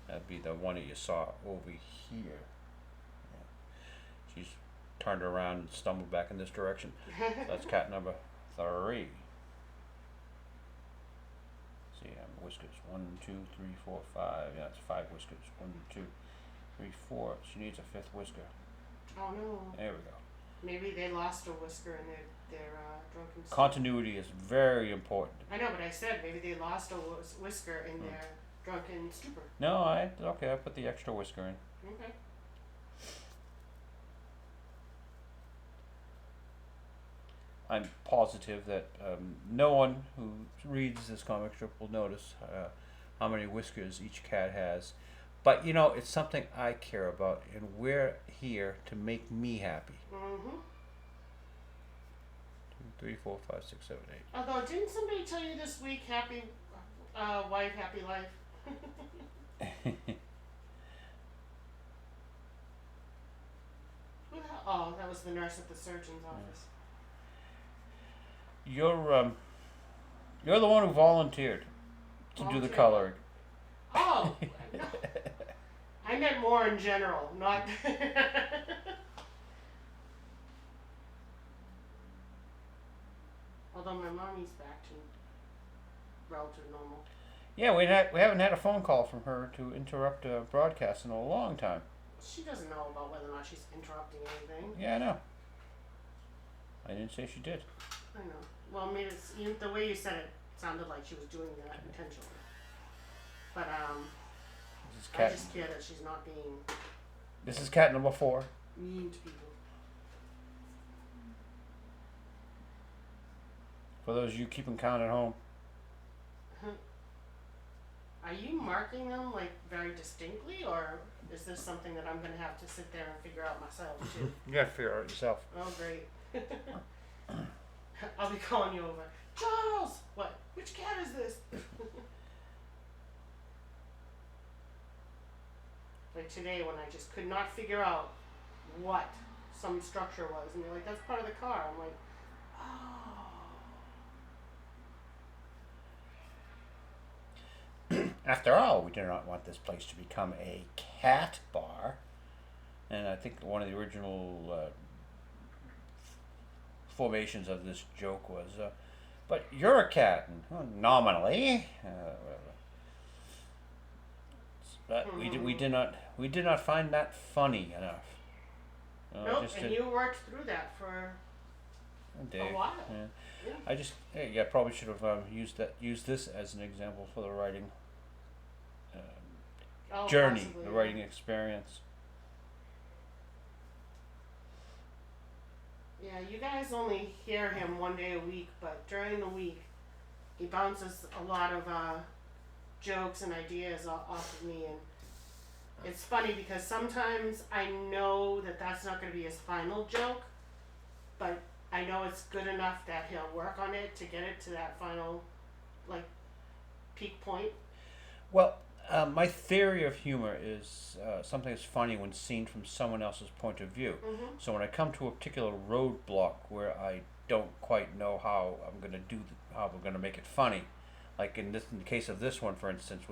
Speaker 3: That'd be the one that you saw over here. Yeah. She's turned around and stumbled back in this direction. So that's cat number 3. See, whiskers. 1, 2, 3, 4, 5. Yeah, that's 5 whiskers. 1, 2, 3, 4. She needs a 5th whisker.
Speaker 2: Oh no.
Speaker 3: There we go.
Speaker 2: Maybe they lost a whisker in their drunken stupor.
Speaker 3: Continuity is very important.
Speaker 2: I know, but I said maybe they lost a whisker in their drunken stupor.
Speaker 3: No, I put the extra whisker in.
Speaker 2: Okay.
Speaker 3: I'm positive that no one who reads this comic strip will notice how many whiskers each cat has. But it's something I care about, and we're here to make me happy. 2, 3, 4, 5, 6, 7, 8.
Speaker 2: Although, didn't somebody tell you this week, happy wife, happy life? Who the hell? Oh, that was the nurse at the surgeon's office.
Speaker 3: You're the one who volunteered to do the
Speaker 2: Volunteered?
Speaker 3: coloring.
Speaker 2: Oh, no. I I meant more in general, not. Although my mommy's back to relative normal.
Speaker 3: Yeah, we haven't had a phone call from her to interrupt a broadcast in a long time.
Speaker 2: She doesn't know about whether or not she's interrupting anything.
Speaker 3: Yeah, I know. I didn't say she did.
Speaker 2: I know. Well, I mean, the way you said it sounded like she was doing that intentionally. But
Speaker 3: This is
Speaker 2: I
Speaker 3: cat.
Speaker 2: just care that she's not being
Speaker 3: This is cat number 4.
Speaker 2: mean to people.
Speaker 3: For those of you keeping count at home.
Speaker 2: Are you marking them like very distinctly, or is this something that I'm gonna have to sit there and figure out myself too?
Speaker 3: You gotta figure it out yourself.
Speaker 2: Oh, great. I'll be calling you over. Charles! What? Which cat is this? Like today when I just could not figure out what some structure was. And you're like, that's part of the car. I'm like, oh.
Speaker 3: After all, we do not want this place to become a cat bar. And I think one of the original formations of this joke was, but you're a cat, and nominally. But we did not find that funny enough.
Speaker 2: Nope, and you worked through that for a while.
Speaker 3: Yeah. I probably should have used this as an example for the writing journey,
Speaker 2: Possibly,
Speaker 3: the writing experience.
Speaker 2: Yeah, you guys only hear him one day a week, but during the week, he bounces a lot of jokes and ideas off of me, and it's funny because sometimes I know that that's not going to be his final joke, but I know it's good enough that he'll work on it to get it to that final, like, peak point.
Speaker 3: Well, my theory of humor is something that's funny when seen from someone else's point of view.
Speaker 2: Mm-hmm.
Speaker 3: So when I come to a particular roadblock where I don't quite know how I'm going to how we're going to make it funny, like in the case of this one, for instance,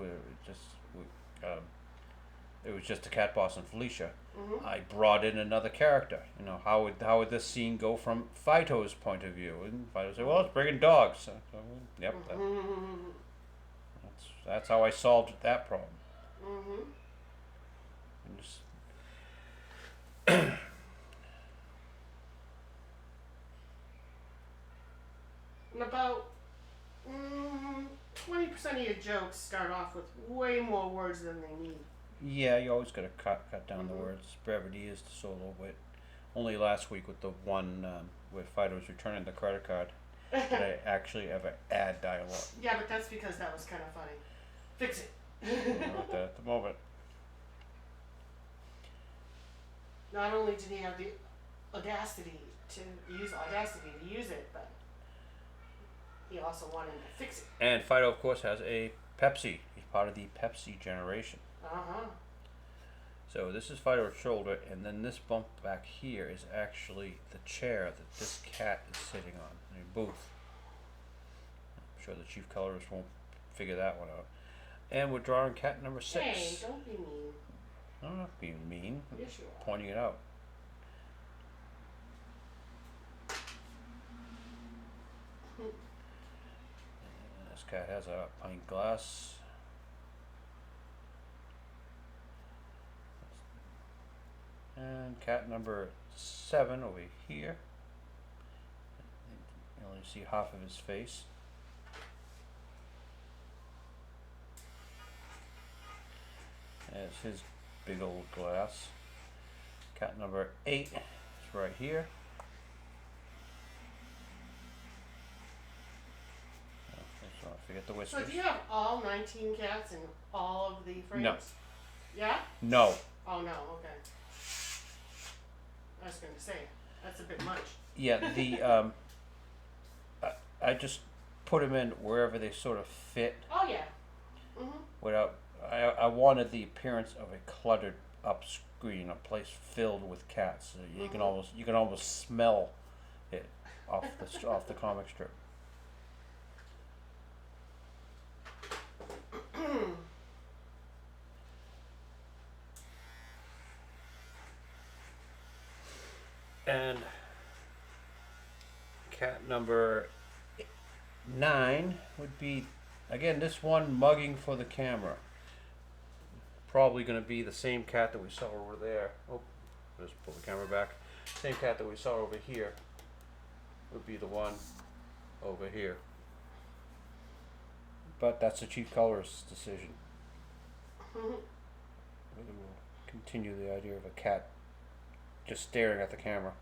Speaker 3: it was just the cat boss and Felicia.
Speaker 2: Mm-hmm.
Speaker 3: I brought in another character. You know, how would this scene go from Fido's point of view? And Fido said, "Well, it's bringing dogs." So, yep.
Speaker 2: Mm-hmm.
Speaker 3: That's how I solved that problem.
Speaker 2: Mm-hmm.
Speaker 3: And just
Speaker 2: And about 20% of your jokes start off with way more words than they need.
Speaker 3: yeah, you always got to cut down the words. Brevity is the solo wit. Only last week with the one where Fido was returning the credit card did I actually ever add dialogue.
Speaker 2: Yeah, but that's because that was kind of funny. Fix it.
Speaker 3: Not that at the moment.
Speaker 2: Not only did he have the audacity to use it, but he also wanted to fix it.
Speaker 3: And Fido, of course, has a Pepsi. He's part of the Pepsi generation.
Speaker 2: Uh-huh.
Speaker 3: So this is Fido's shoulder, and then this bump back here is actually the chair that this cat is sitting on, in a booth. I'm sure the chief colorist won't figure that one out. And we're drawing cat number 6.
Speaker 2: Hey, don't be mean.
Speaker 3: I'm not being mean. I'm
Speaker 2: Yes, you are.
Speaker 3: pointing it out. And this cat has a pint glass. And cat number 7 over here. You only see half of his face. There's his big old glass. Cat number 8 is right here. Let's not forget the
Speaker 2: So
Speaker 3: whiskers.
Speaker 2: do you have all 19 cats in all of the frames?
Speaker 3: No.
Speaker 2: Yeah?
Speaker 3: No.
Speaker 2: Oh, no, okay. I was going to say, that's a bit much.
Speaker 3: Yeah, I just put them in wherever they sort of fit.
Speaker 2: Oh, yeah. Mm-hmm.
Speaker 3: Without, I wanted the appearance of a cluttered up screen, a place filled with cats. So you can almost smell it off the comic strip.
Speaker 1: And cat number
Speaker 3: 9 would be, again, this one mugging for the camera.
Speaker 1: probably going to be the same cat that we saw over there. Oh, just pull the camera back. Same cat that we saw over here would be the one over here.
Speaker 3: But that's the chief colorist's decision. Whether we'll continue the idea of a cat just staring at the camera.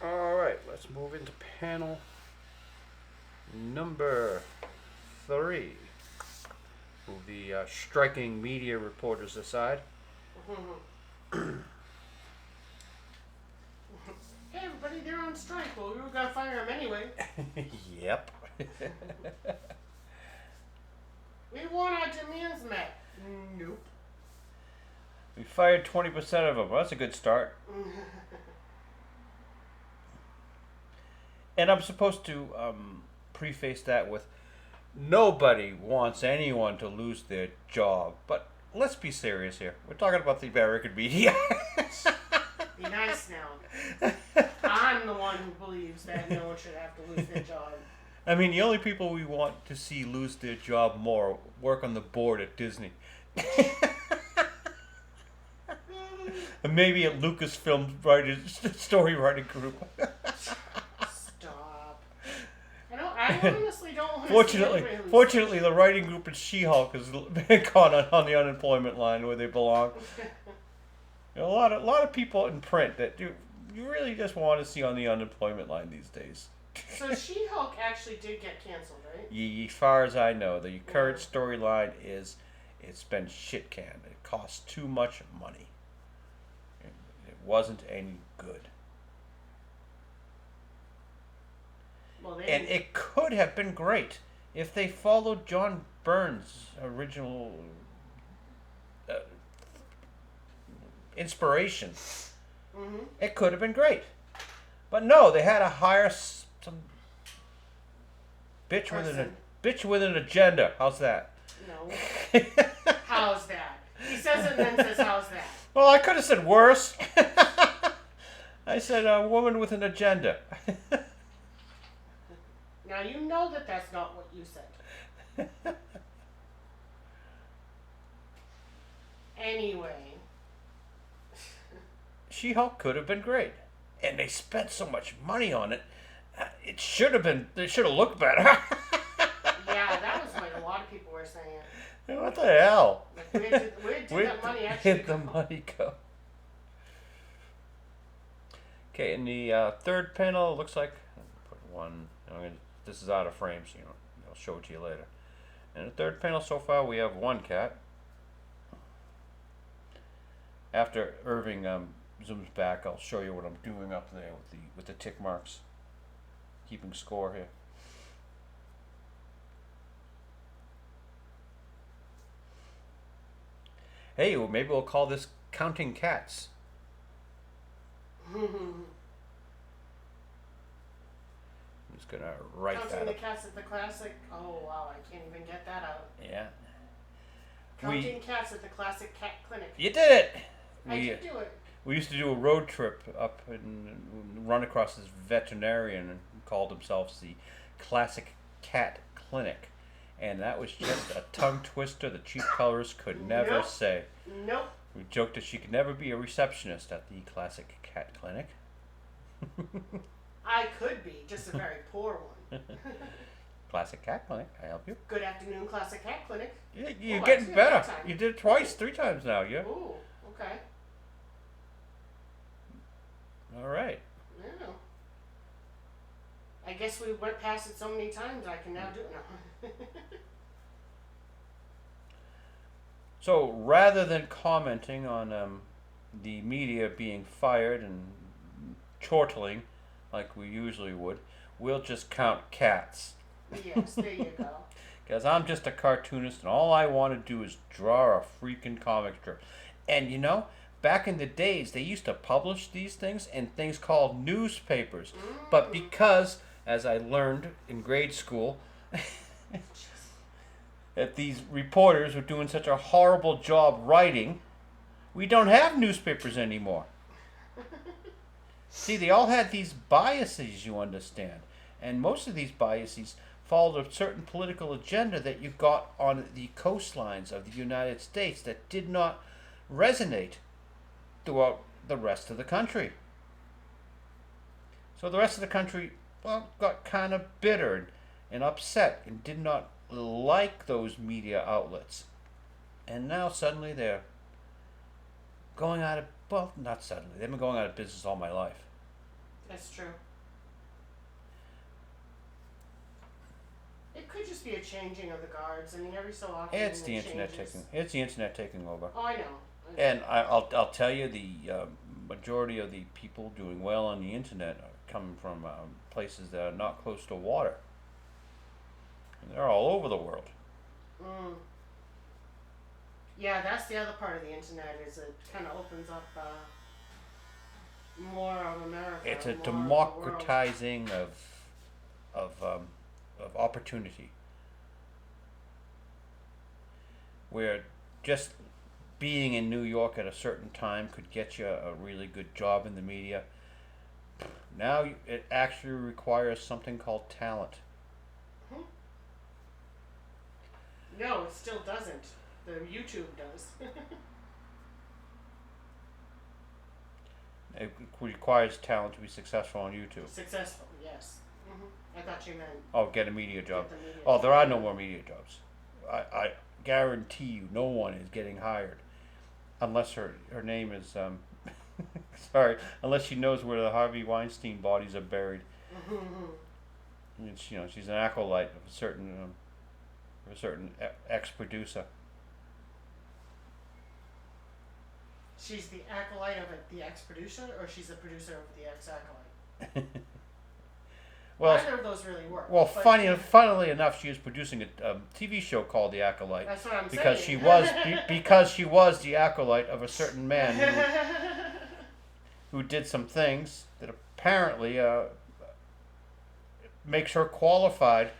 Speaker 1: All right, let's move into panel number 3. Move the striking media reporters aside.
Speaker 2: Hey everybody, they're on strike. Well, we were gonna fire them anyway.
Speaker 3: Yep.
Speaker 2: We want our demands met. Nope.
Speaker 3: We fired 20% of them. Well, that's a good start. And I'm supposed to preface that with nobody wants anyone to lose their job. But let's be serious here. We're talking about the American media.
Speaker 2: Be nice now. I'm the one who believes that no one should have to lose their job.
Speaker 3: I mean, the only people we want to see lose their job more work on the board at Disney. And maybe at Lucasfilm story writing group.
Speaker 2: Stop. I honestly don't want to
Speaker 3: Fortunately, the writing group at She-Hulk has been caught on the unemployment line where they belong. A lot of people in print that you really just want to see on the unemployment line these days.
Speaker 2: So She-Hulk actually did get canceled, right?
Speaker 3: As far as I know, the current storyline is it's been shit canned. It cost too much money. It wasn't any good.
Speaker 2: Well,
Speaker 3: And it could have been great if they followed John Byrne's original inspiration.
Speaker 2: Mm-hmm.
Speaker 3: It could have been great. But no, they had to hire some bitch with an agenda. How's that?
Speaker 2: No. How's that? He says it and then says, how's that?
Speaker 3: Well, I could have said worse. I said a woman with an agenda.
Speaker 2: Now you know that that's not what you said. Anyway.
Speaker 3: She-Hulk could have been great. And they spent so much money on it. It should have been. They should have looked better.
Speaker 2: Yeah, that was what a lot of people were saying.
Speaker 3: What the hell?
Speaker 2: Like, where did that money actually
Speaker 3: the
Speaker 2: go?
Speaker 3: money go? Okay, in the third panel, it looks like put one. This is out of frame, so I'll show it to you later. In the third panel so far, we have one cat. After Irving zooms back, I'll show you what I'm doing up there with the tick marks, keeping score here. Hey, well, maybe we'll call this Counting Cats. I'm just gonna write
Speaker 2: Counting
Speaker 3: that
Speaker 2: the
Speaker 3: up.
Speaker 2: Cats at the Classic. Oh wow, I can't even get that out.
Speaker 3: Yeah.
Speaker 2: Counting Cats at the Classic Cat Clinic.
Speaker 3: You did it!
Speaker 2: I did do it.
Speaker 3: We used to do a road trip up and run across this veterinarian and called themselves the Classic Cat Clinic. And that was just a tongue twister the chief colorist could never say.
Speaker 2: Nope.
Speaker 3: We joked that she could never be a receptionist at the Classic Cat Clinic.
Speaker 2: I could be, just a very poor one.
Speaker 3: Classic Cat Clinic, can I help you?
Speaker 2: Good afternoon, Classic Cat Clinic.
Speaker 3: You're
Speaker 2: Oh,
Speaker 3: getting
Speaker 2: I see it
Speaker 3: better.
Speaker 2: that time.
Speaker 3: You did it twice, 3 times now, yeah?
Speaker 2: Ooh, okay.
Speaker 3: All right.
Speaker 2: Yeah. I guess we went past it so many times I can now do it now.
Speaker 3: So rather than commenting on the media being fired and chortling like we usually would, we'll just count cats.
Speaker 2: Yes, there you go.
Speaker 3: Because I'm just a cartoonist and all I want to do is draw a freaking comic strip. And back in the days, they used to publish these things in things called newspapers. But because, as I learned in grade school, that these reporters were doing such a horrible job writing, we don't have newspapers anymore. See, they all had these biases, you understand. And most of these biases followed a certain political agenda that you got on the coastlines of the United States that did not resonate throughout the rest of the country. So the rest of the country, well, got kind of bitter and upset and did not like those media outlets. And now suddenly they're going out of, well, not suddenly, they've been going out of business all my life.
Speaker 2: That's true. It could just be a changing of the guards. I mean, every so often
Speaker 3: It's the internet
Speaker 2: changes.
Speaker 3: taking over.
Speaker 2: Oh, I know.
Speaker 3: And I'll tell you, the majority of the people doing well on the internet are coming from places that are not close to water. And they're all over the world.
Speaker 2: Mm. Yeah, that's the other part of the internet, is it kind of opens up more of America.
Speaker 3: It's a
Speaker 2: more
Speaker 3: democratizing of opportunity, where just being in New York at a certain time could get you a really good job in the media. Now it actually requires something called talent.
Speaker 2: of world. No, it still doesn't. The YouTube does.
Speaker 3: It requires talent to be successful on YouTube.
Speaker 2: Successful, yes. I thought you meant
Speaker 3: Oh, get a media job.
Speaker 2: get the media
Speaker 3: Oh, there
Speaker 2: job.
Speaker 3: are no more media jobs. I guarantee you, no one is getting hired, unless her name is sorry, unless she knows where the Harvey Weinstein bodies are buried. And she's an acolyte of a certain ex-producer.
Speaker 2: She's the acolyte of the ex-producer, or she's the producer of the ex-acolyte?
Speaker 3: Well,
Speaker 2: Neither of those really work.
Speaker 3: well,
Speaker 2: but
Speaker 3: funnily enough, she was producing a TV show called The Acolyte
Speaker 2: that's what I'm
Speaker 3: because
Speaker 2: saying.
Speaker 3: because she was the acolyte of a certain man who did some things that apparently makes her qualified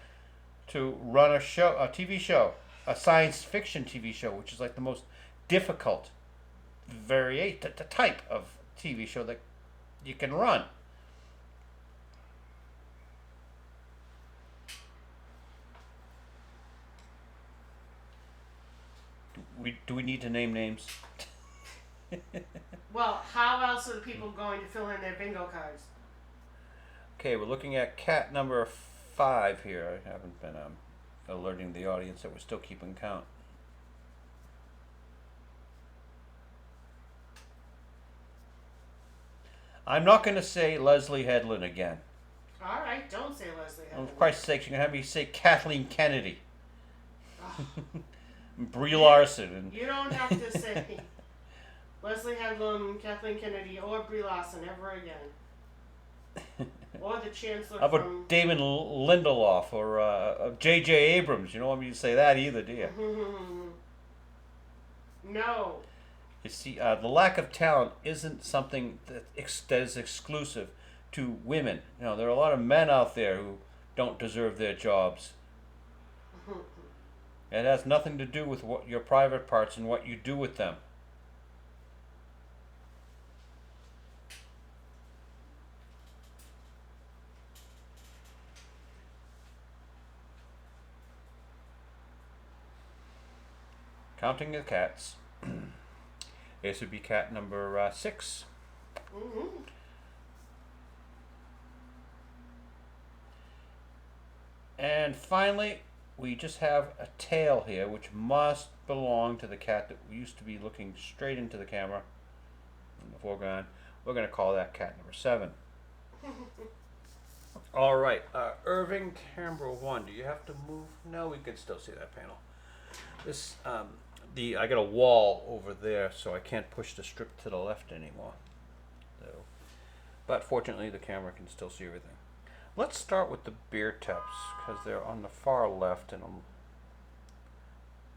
Speaker 3: to run a TV show, a science fiction TV show, which is like the most difficult the type of TV show that you can run. Do we need to name names?
Speaker 2: Well, how else are the people going to fill in their bingo cards?
Speaker 3: Okay, we're looking at cat number 5 here. I haven't been alerting the audience that we're still keeping count. I'm not going to say Leslie Headland again.
Speaker 2: All right, don't say Leslie
Speaker 3: For
Speaker 2: Headland.
Speaker 3: Christ's sake, you're going to have me say Kathleen Kennedy.
Speaker 2: Ugh.
Speaker 3: Brie Larson. And
Speaker 2: You don't have to say Leslie Headland, Kathleen Kennedy, or Brie Larson ever again. Or the Chancellor
Speaker 3: how about
Speaker 2: from...
Speaker 3: David Lindelof or J.J. Abrams? You don't want me to say that either, do you?
Speaker 2: No.
Speaker 3: You see, the lack of talent isn't something that is exclusive to women. There are a lot of men out there who don't deserve their jobs. It has nothing to do with what your private parts and what you do with them. Counting the cats. This would be cat number 6.
Speaker 2: Mm-hmm.
Speaker 3: And finally, we just have a tail here, which must belong to the cat that used to be looking straight into the camera in the foreground. We're going to call that cat number 7.
Speaker 1: All right, Irving, camera 1. Do you have to move? No, we can still see that panel. This, I got a wall over there, so I can't push the strip to the left anymore. So, but fortunately, the camera can still see everything. Let's start with the beer taps because they're on the far left, and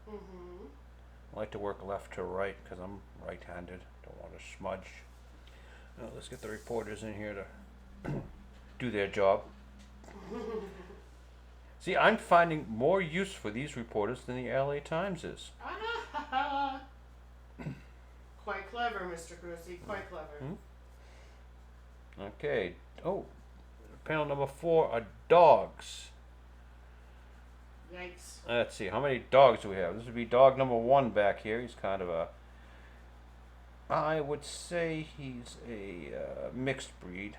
Speaker 1: I like to work left to right because I'm right-handed.
Speaker 3: Don't want to smudge. Now let's get the reporters in here to do their job. See, I'm finding more use for these reporters than the LA Times is.
Speaker 2: Quite clever, Mr. Cruzy. Quite clever.
Speaker 3: Okay. Oh, panel number 4 are dogs.
Speaker 2: Yikes.
Speaker 3: Let's see, how many dogs do we have? This would be dog number 1 back here. He's kind of a, I would say he's a mixed breed.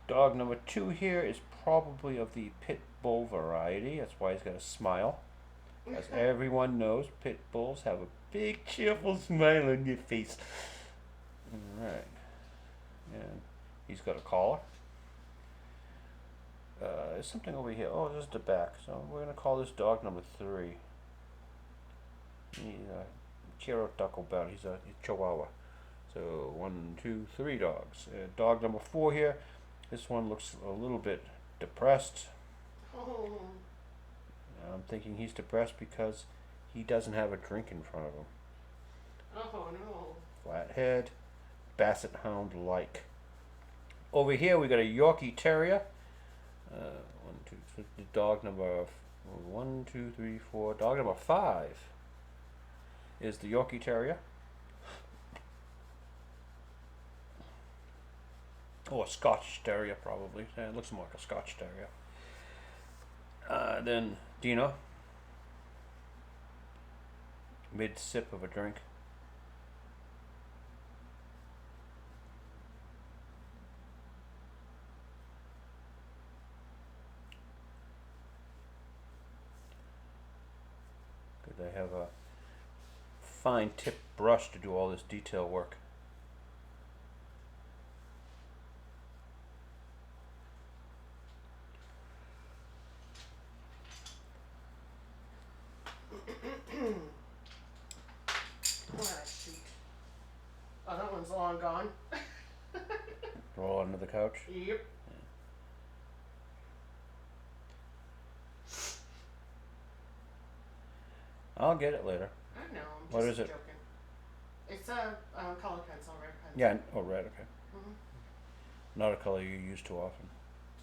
Speaker 3: Dog number 2 here is probably of the pit bull variety. That's why he's got a smile. As everyone knows, pit bulls have a big cheerful smile on your face. Alright. And he's got a collar. There's something over here. Oh, this is the back. So we're going to call this dog number 3. He's a Chero Taco Bell. He's a Chihuahua. So 1, 2, 3 dogs. Dog number 4 here. This one looks a little bit depressed.
Speaker 2: Oh.
Speaker 3: I'm thinking he's depressed because he doesn't have a drink in front of him.
Speaker 2: Oh no.
Speaker 3: Flat head, Basset Hound like. Over here we got a Yorkie Terrier. 1, 2, 3, dog number 1, 2, 3, 4. Dog number 5 is the Yorkie Terrier. Oh, a Scotch Terrier probably. It looks more like a Scotch Terrier. Then Dino. Mid sip of a drink. Good, they have a fine tip brush to do all this detail work.
Speaker 2: Shoot. Oh, that one's long gone.
Speaker 3: Roll under the couch.
Speaker 2: Yep.
Speaker 3: I'll get it later.
Speaker 2: I know. I'm just
Speaker 3: What is it?
Speaker 2: joking. It's a color pencil, red pencil.
Speaker 3: Yeah. Oh, red. Okay.
Speaker 2: Mhm.
Speaker 3: Not a color you use too often.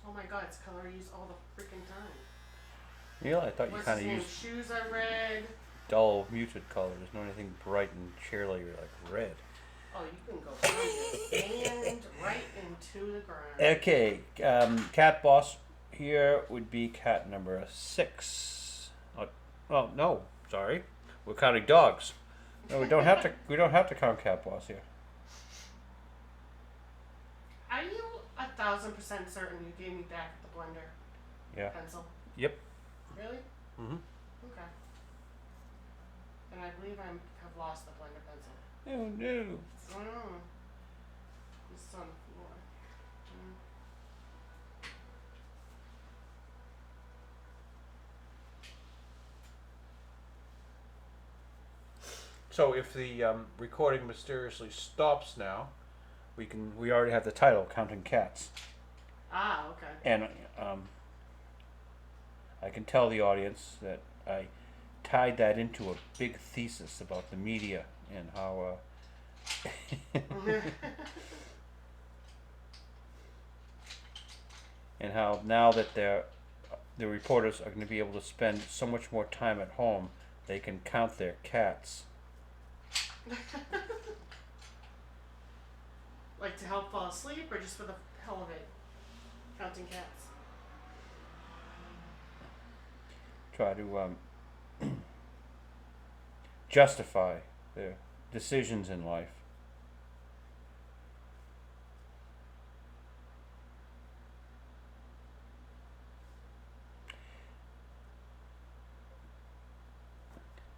Speaker 2: Oh my God, it's a color I use all the freaking time.
Speaker 3: Yeah, I thought you
Speaker 2: What's
Speaker 3: kind
Speaker 2: his
Speaker 3: of
Speaker 2: name?
Speaker 3: used
Speaker 2: Shoes are red.
Speaker 3: dull, muted colors. Not anything bright and cheerily like red.
Speaker 2: Oh, you can go and right into the ground.
Speaker 3: Okay, cat boss here would be cat number 6. Oh no, sorry, we're counting dogs. No, we don't have to. We don't have to count cat boss here.
Speaker 2: Are you 1,000% certain you gave me back the blender
Speaker 3: Yeah.
Speaker 2: pencil?
Speaker 3: Yep.
Speaker 2: Really?
Speaker 3: Mhm.
Speaker 2: Okay. And I believe I have lost the blender pencil.
Speaker 3: Oh no.
Speaker 2: Oh no. It's on the floor.
Speaker 1: So if the recording mysteriously stops now,
Speaker 3: We already have the title, counting cats,
Speaker 2: Ah, okay.
Speaker 3: and I can tell the audience that I tied that into a big thesis about the media and how. And how now that the reporters are going to be able to spend so much more time at home, they can count their cats.
Speaker 2: Like to help fall asleep or just for the hell of it? Counting cats.
Speaker 3: Try to justify their decisions in life.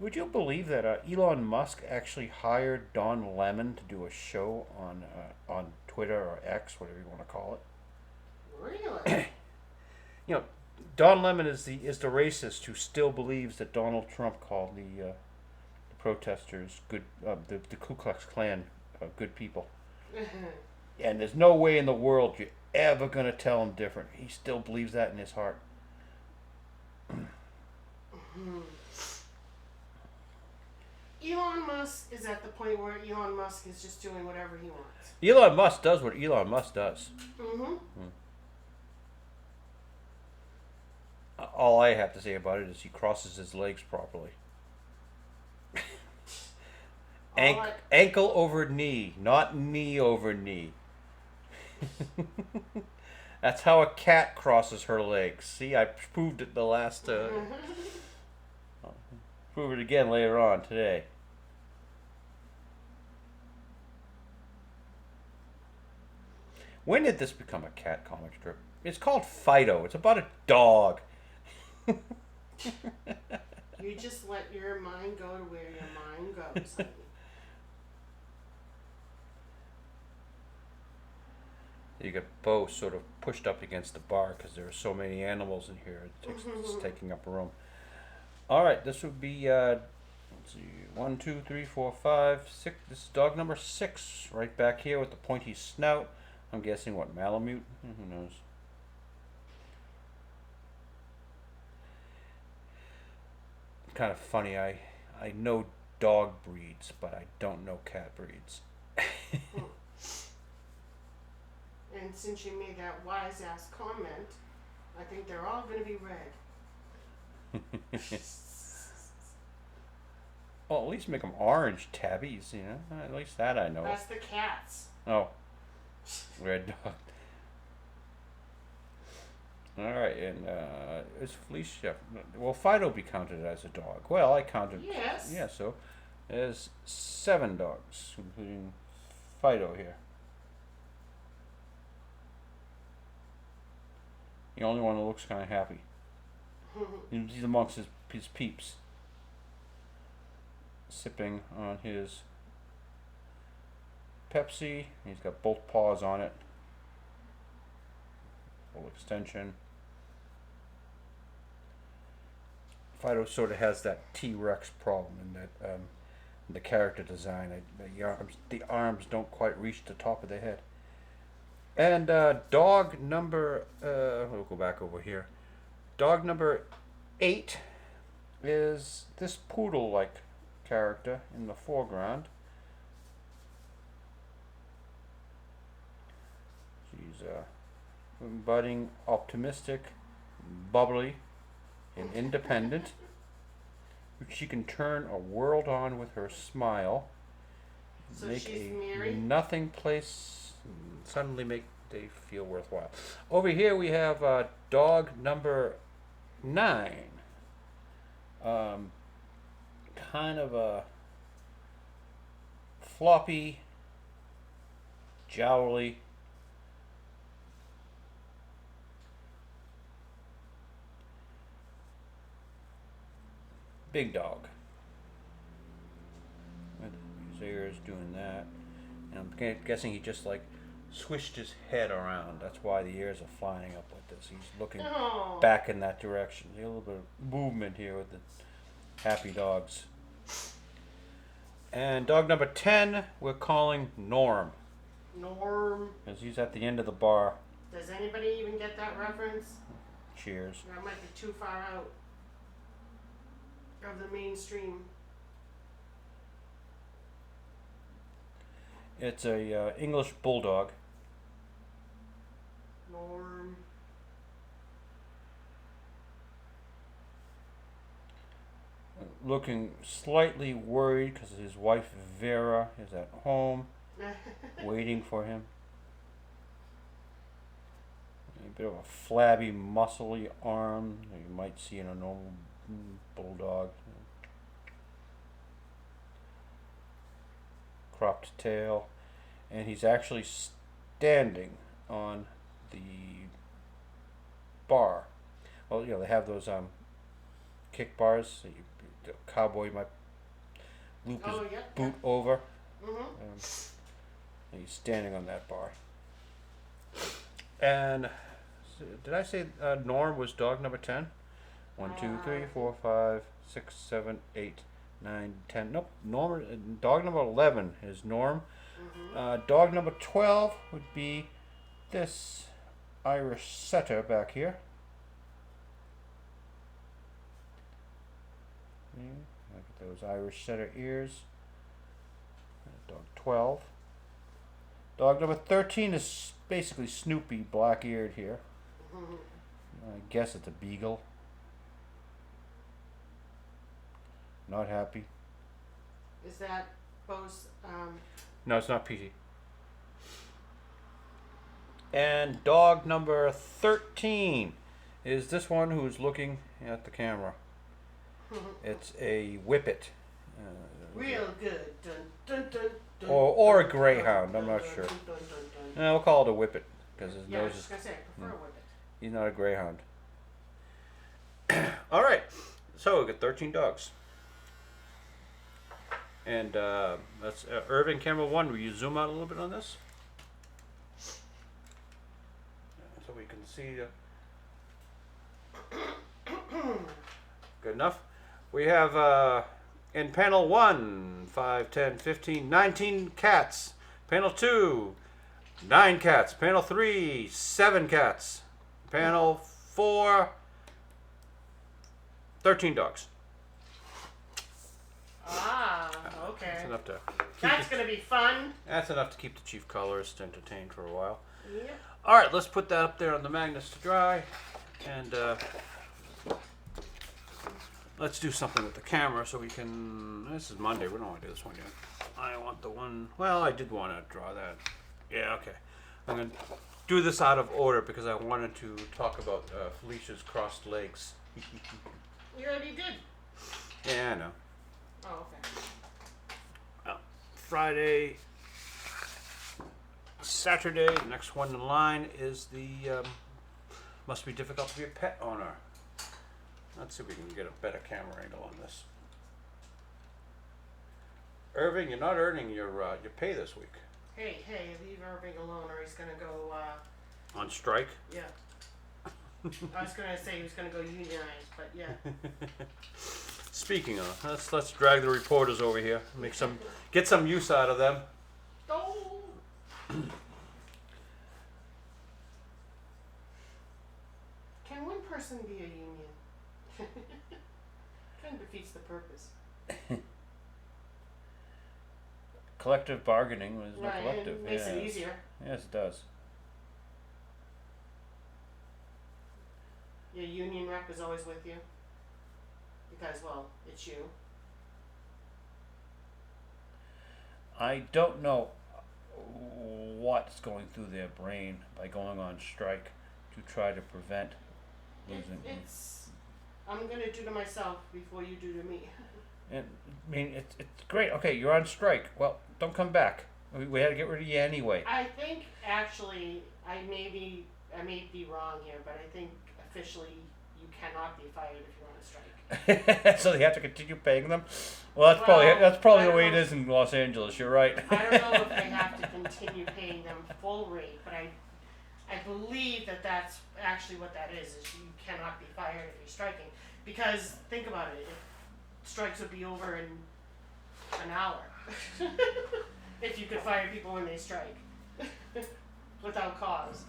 Speaker 3: Would you believe that Elon Musk actually hired Don Lemon to do a show on Twitter or X, whatever you want to call it?
Speaker 2: Really?
Speaker 3: You know, Don Lemon is the racist who still believes that Donald Trump called the protesters good, the Ku Klux Klan good people, and there's no way in the world you're ever gonna tell him different. He still believes that in his heart.
Speaker 2: Elon Musk is at the point where Elon Musk is just doing whatever he wants.
Speaker 3: Elon Musk does what Elon Musk does.
Speaker 2: Mm-hmm.
Speaker 3: All I have to say about it is he crosses his legs properly. Ankle over knee, not knee over knee. That's how a cat crosses her legs. See, I proved it the last. I'll prove it again later on today. When did this become a cat comic strip? It's called Fido. It's about a dog.
Speaker 2: You just let your mind go to where your mind goes, honey.
Speaker 3: You get Bo sort of pushed up against the bar because there are so many animals in here. It's taking up room. All right, this would be let's see, 1, 2, 3, 4, 5, 6. This is dog number 6, right back here with the pointy snout. I'm guessing what, Malamute? Who knows? Kind of funny. I know dog breeds, but I don't know cat breeds.
Speaker 2: And since you made that wise ass comment, I think they're all going to be red.
Speaker 3: Well, at least make them orange tabbies, you know. At least that I know.
Speaker 2: That's the cats.
Speaker 3: Oh, red dog. All right, and is Felicia? Will Fido be counted as a dog? Well, I counted.
Speaker 2: Yes.
Speaker 3: Yeah, so there's 7 dogs, including Fido here. The only one that looks kind of happy. He's amongst his peeps, sipping on his Pepsi. He's got both paws on it. Full extension. Fido sort of has that T-Rex problem in that the character design. The arms don't quite reach the top of the head. And dog number, we'll go back over here. Dog number 8 is this poodle-like character in the foreground. She's budding, optimistic, bubbly, and independent. She can turn a world on with her smile.
Speaker 2: So
Speaker 3: make
Speaker 2: she's
Speaker 3: a
Speaker 2: married?
Speaker 3: nothing place suddenly make they feel worthwhile. Over here we have dog number 9. Kind of a floppy, jowly, big dog. His ears doing that. And I'm guessing he just like swished his head around. That's why the ears are flying up like this. He's looking
Speaker 2: Oh.
Speaker 3: back in that direction. See a little bit of movement here with the happy dogs. And dog number 10, we're calling Norm,
Speaker 2: Norm.
Speaker 3: because he's at the end of the bar.
Speaker 2: Does anybody even get that reference?
Speaker 3: Cheers.
Speaker 2: That might be too far out of the mainstream.
Speaker 3: It's a English bulldog.
Speaker 2: Norm.
Speaker 3: Looking slightly worried because his wife Vera is at home waiting for him. A bit of a flabby, muscly arm that you might see in a normal bulldog. Cropped tail. And he's actually standing on the bar. Well, you know, they have those kick bars that the cowboy might loop his boot over. And he's standing on that bar. And did I say Norm was dog number 10? 1, 2, 3, 4, 5, 6, 7, 8, 9, 10. Nope. Norm. Dog number 11 is Norm. Dog number 12 would be this Irish setter back here. Look at those Irish setter ears. Dog 12. Dog number 13 is basically Snoopy, black-eared here. I guess it's a beagle. Not happy.
Speaker 2: Is that Bo's?
Speaker 1: No, it's not PT.
Speaker 3: And dog number 13 is this one who's looking at the camera. It's a whippet.
Speaker 2: Real good. Dun, dun, dun, dun,
Speaker 3: Or a
Speaker 2: dun,
Speaker 3: greyhound,
Speaker 2: dun,
Speaker 3: I'm not
Speaker 2: dun,
Speaker 3: sure.
Speaker 2: dun, dun, dun, dun.
Speaker 3: No, we'll call it a whippet because his
Speaker 2: Yeah, I was
Speaker 3: nose
Speaker 2: just
Speaker 3: is.
Speaker 2: gonna say, I prefer a whippet.
Speaker 3: He's not a greyhound.
Speaker 1: All right, so we got 13 dogs. And that's Irving camera 1. Will you zoom out a little bit on this? So we can see. Good enough. We have in panel 1, 5, 10, 15, 19 cats. Panel 2, 9 cats. Panel 3, 7 cats. Panel 4,
Speaker 2: Ah,
Speaker 1: 13 dogs.
Speaker 2: okay.
Speaker 1: That's enough to
Speaker 2: That's gonna be fun.
Speaker 1: That's enough to keep the chief colorist entertained for a while.
Speaker 2: Yep.
Speaker 1: All right, let's put that up there on the magnets to dry, and let's do something with the camera so we can. This is Monday. We don't want to do this one yet. I want the one. Well, I did want to draw that. Yeah, okay. I'm gonna do this out of order because I wanted to talk about Felicia's crossed legs.
Speaker 2: You already did.
Speaker 1: Yeah, I know.
Speaker 2: Oh, okay.
Speaker 1: Friday, Saturday, the next one in line is the must be difficult to be a pet owner. Let's see if we can get a better camera angle on this. Irving, you're not earning your pay this week.
Speaker 2: Hey, leave Irving alone or he's gonna go,
Speaker 1: On strike?
Speaker 2: yeah. I was gonna say he was gonna go unionized, but yeah.
Speaker 1: Speaking of, let's drag the reporters over here. Get some use out of them.
Speaker 2: Oh! Can one person be a union? Kind of defeats the purpose.
Speaker 3: Collective bargaining was no
Speaker 2: Right,
Speaker 3: collective.
Speaker 2: it makes it
Speaker 3: Yes.
Speaker 2: easier.
Speaker 3: Yes, it does.
Speaker 2: Your union rep is always with you. Because, well, it's you.
Speaker 3: I don't know what's going through their brain by going on strike to try to prevent losing.
Speaker 2: It's I'm gonna do to myself before you do to me.
Speaker 3: And I mean, it's great. Okay, you're on strike. Well, don't come back. We had to get rid of you anyway.
Speaker 2: I think actually I may be wrong here, but I think officially you cannot be fired if you're on a strike.
Speaker 3: So they have to continue paying them. Well, that's
Speaker 2: Well,
Speaker 3: probably
Speaker 2: I
Speaker 3: the
Speaker 2: don't
Speaker 3: way it
Speaker 2: know.
Speaker 3: is in Los Angeles. You're right.
Speaker 2: I don't know if they have to continue paying them full rate, but I believe that that's actually what that is you cannot be fired if you're striking. Because think about it, if strikes would be over in an hour. If you could fire people when they strike. Without cause.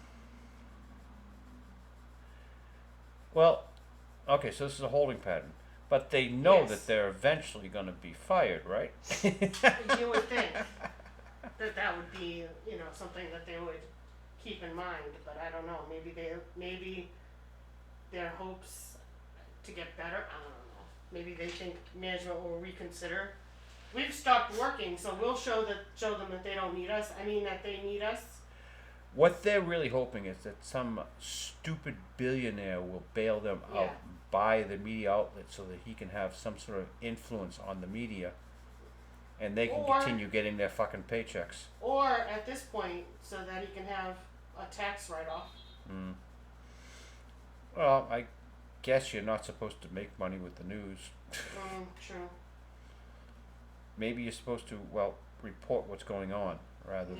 Speaker 3: Well, okay, so this is a holding pattern, but they know
Speaker 2: Yes.
Speaker 3: that they're eventually going to be fired, right?
Speaker 2: You would think that would be, something that they would keep in mind, but I don't know. Maybe their hopes to get better. I don't know. Maybe they think management will reconsider. We've stopped working, so we'll show them that they don't need us. I mean that they need us.
Speaker 3: What they're really hoping is that some stupid billionaire will bail them out,
Speaker 2: Yeah.
Speaker 3: buy the media outlet so that he can have some sort of influence on the media, and they can
Speaker 2: Or-
Speaker 3: continue getting their fucking paychecks.
Speaker 2: Or at this point, so that he can have a tax write-off.
Speaker 3: Mm. Well, I guess you're not supposed to make money with the news.
Speaker 2: True.
Speaker 3: Maybe you're supposed to, report what's going on rather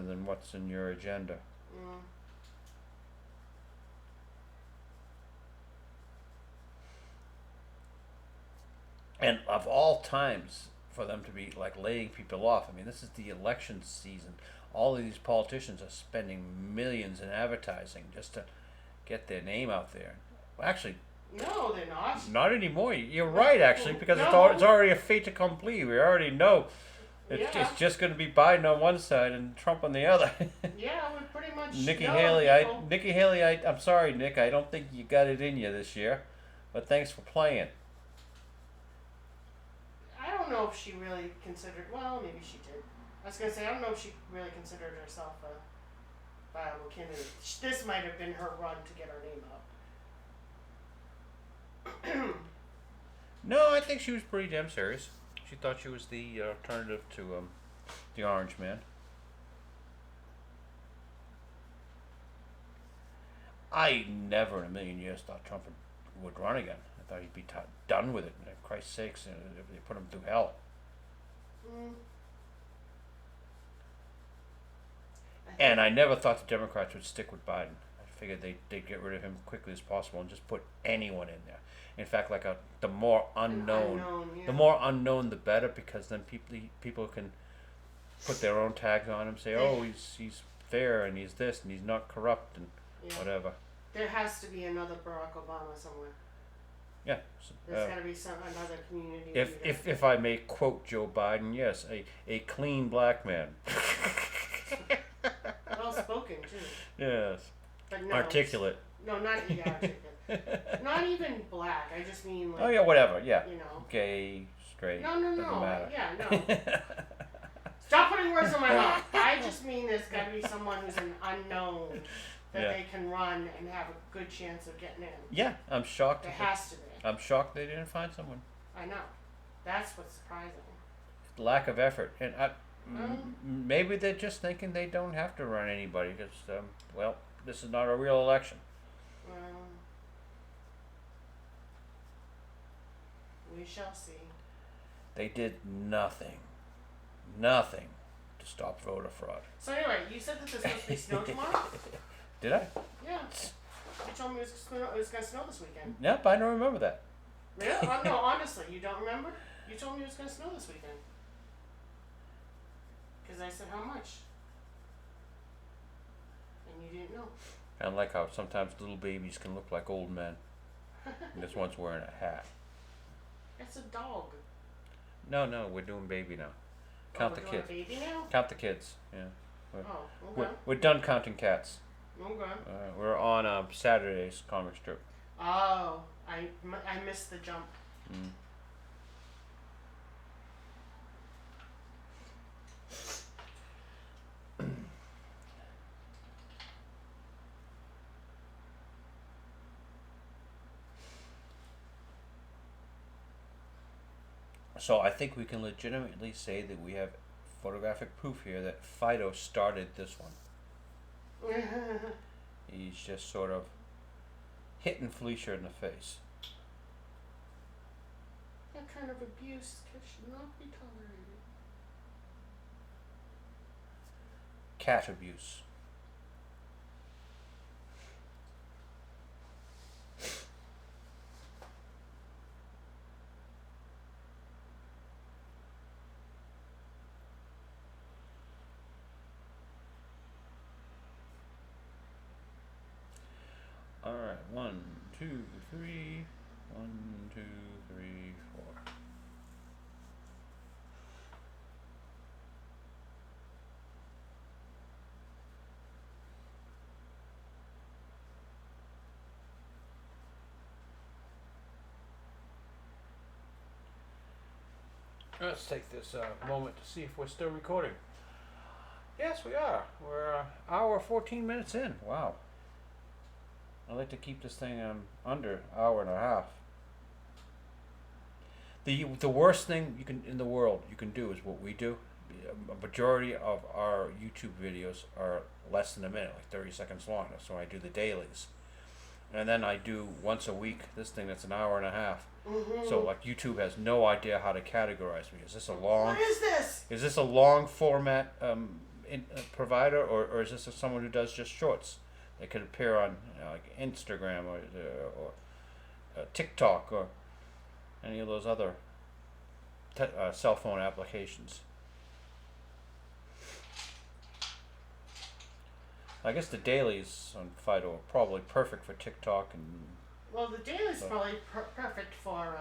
Speaker 3: than what's in your agenda.
Speaker 2: Mm.
Speaker 3: And of all times for them to be like laying people off, I mean, this is the election season. All of these politicians are spending millions in advertising just to get their name out there. Well, actually,
Speaker 2: No, they're not.
Speaker 3: not anymore. You're right, actually, because
Speaker 2: No.
Speaker 3: it's already a fait accompli. We already know
Speaker 2: Yeah.
Speaker 3: It's just going to be Biden on one side and Trump on the other.
Speaker 2: Yeah, we pretty much
Speaker 3: Nikki
Speaker 2: know
Speaker 3: Haley,
Speaker 2: people.
Speaker 3: I'm sorry, Nick. I don't think you got it in you this year, but thanks for playing.
Speaker 2: I don't know if she really considered. Well, maybe she did. I was gonna say I don't know if she really considered herself a viable candidate. This might have been her run to get her name up.
Speaker 3: No, I think she was pretty damn serious. She thought she was the alternative to the Orange Man. I never in a million years thought Trump would run again. I thought he'd be done with it. For Christ's sakes, if they put him through hell.
Speaker 2: Mm.
Speaker 3: And I never thought the Democrats would stick with Biden. I figured they'd get rid of him quickly as possible and just put anyone in there. In fact, the more unknown,
Speaker 2: Yeah.
Speaker 3: the more unknown, the better, because then people can put their own tags on him. Say, oh, he's fair and he's this and he's not corrupt and
Speaker 2: Yeah.
Speaker 3: whatever.
Speaker 2: There has to be another Barack Obama somewhere.
Speaker 3: Yeah.
Speaker 2: There's got to be another community
Speaker 3: If
Speaker 2: leader.
Speaker 3: if I may quote Joe Biden, yes, a clean black man.
Speaker 2: Well spoken too.
Speaker 3: Yes.
Speaker 2: But no.
Speaker 3: Articulate.
Speaker 2: No, not articulate. Not even black. I just mean like.
Speaker 3: Oh yeah, whatever. Yeah.
Speaker 2: You know.
Speaker 3: Gay, straight.
Speaker 2: No.
Speaker 3: Doesn't matter.
Speaker 2: Yeah, no. Stop putting words in my mouth. I just mean there's got to be someone who's an unknown that
Speaker 3: Yeah.
Speaker 2: they can run and have a good chance of getting in.
Speaker 3: Yeah, I'm shocked.
Speaker 2: There has to be.
Speaker 3: I'm shocked they didn't find someone.
Speaker 2: I know. That's what's surprising.
Speaker 3: Lack of effort, and
Speaker 2: Um.
Speaker 3: maybe they're just thinking they don't have to run anybody because, well, this is not a real election.
Speaker 2: We shall see.
Speaker 3: They did nothing to stop voter fraud.
Speaker 2: So anyway, you said that there's supposed to be snow tomorrow?
Speaker 3: Did I?
Speaker 2: Yeah. You told me it was going to snow this weekend.
Speaker 3: Yep, I don't remember that.
Speaker 2: Really? Oh, no, honestly, you don't remember? You told me it was going to snow this weekend. Because I said how much? And you didn't know.
Speaker 3: Kind of like how sometimes little babies can look like old men. And this one's wearing a hat.
Speaker 2: It's a dog.
Speaker 3: No, we're doing baby now. Count the
Speaker 2: we're doing
Speaker 3: kids.
Speaker 2: a baby now?
Speaker 3: Count the kids. Yeah.
Speaker 2: Oh, okay.
Speaker 3: We're done counting cats.
Speaker 2: Okay.
Speaker 3: We're on Saturday's comic strip.
Speaker 2: Oh, I missed the jump.
Speaker 3: Mm. So I think we can legitimately say that we have photographic proof here that Fido started this one. He's just sort of hitting Felicia in the face.
Speaker 2: That kind of abuse should not be tolerated.
Speaker 3: Cat abuse. Alright, 1, 2, 3. 1, 2, 3, 4. Let's take this moment to see if we're still recording. Yes, we are. We're hour 14 minutes in. Wow. I like to keep this thing under hour and a half. The worst thing you can in the world you can do is what we do. A majority of our YouTube videos are less than a minute, like 30 seconds long. That's why I do the dailies. And then I do once a week this thing that's an hour and a half.
Speaker 2: Mm-hmm.
Speaker 3: So like YouTube has no idea how to categorize me. Is this a long?
Speaker 2: What is this?
Speaker 3: Is this a long format provider, or is this someone who does just shorts? They could appear on like Instagram or TikTok or any of those other cell phone applications. I guess the dailies on Fido are probably perfect for TikTok and.
Speaker 2: Well, the daily's probably perfect for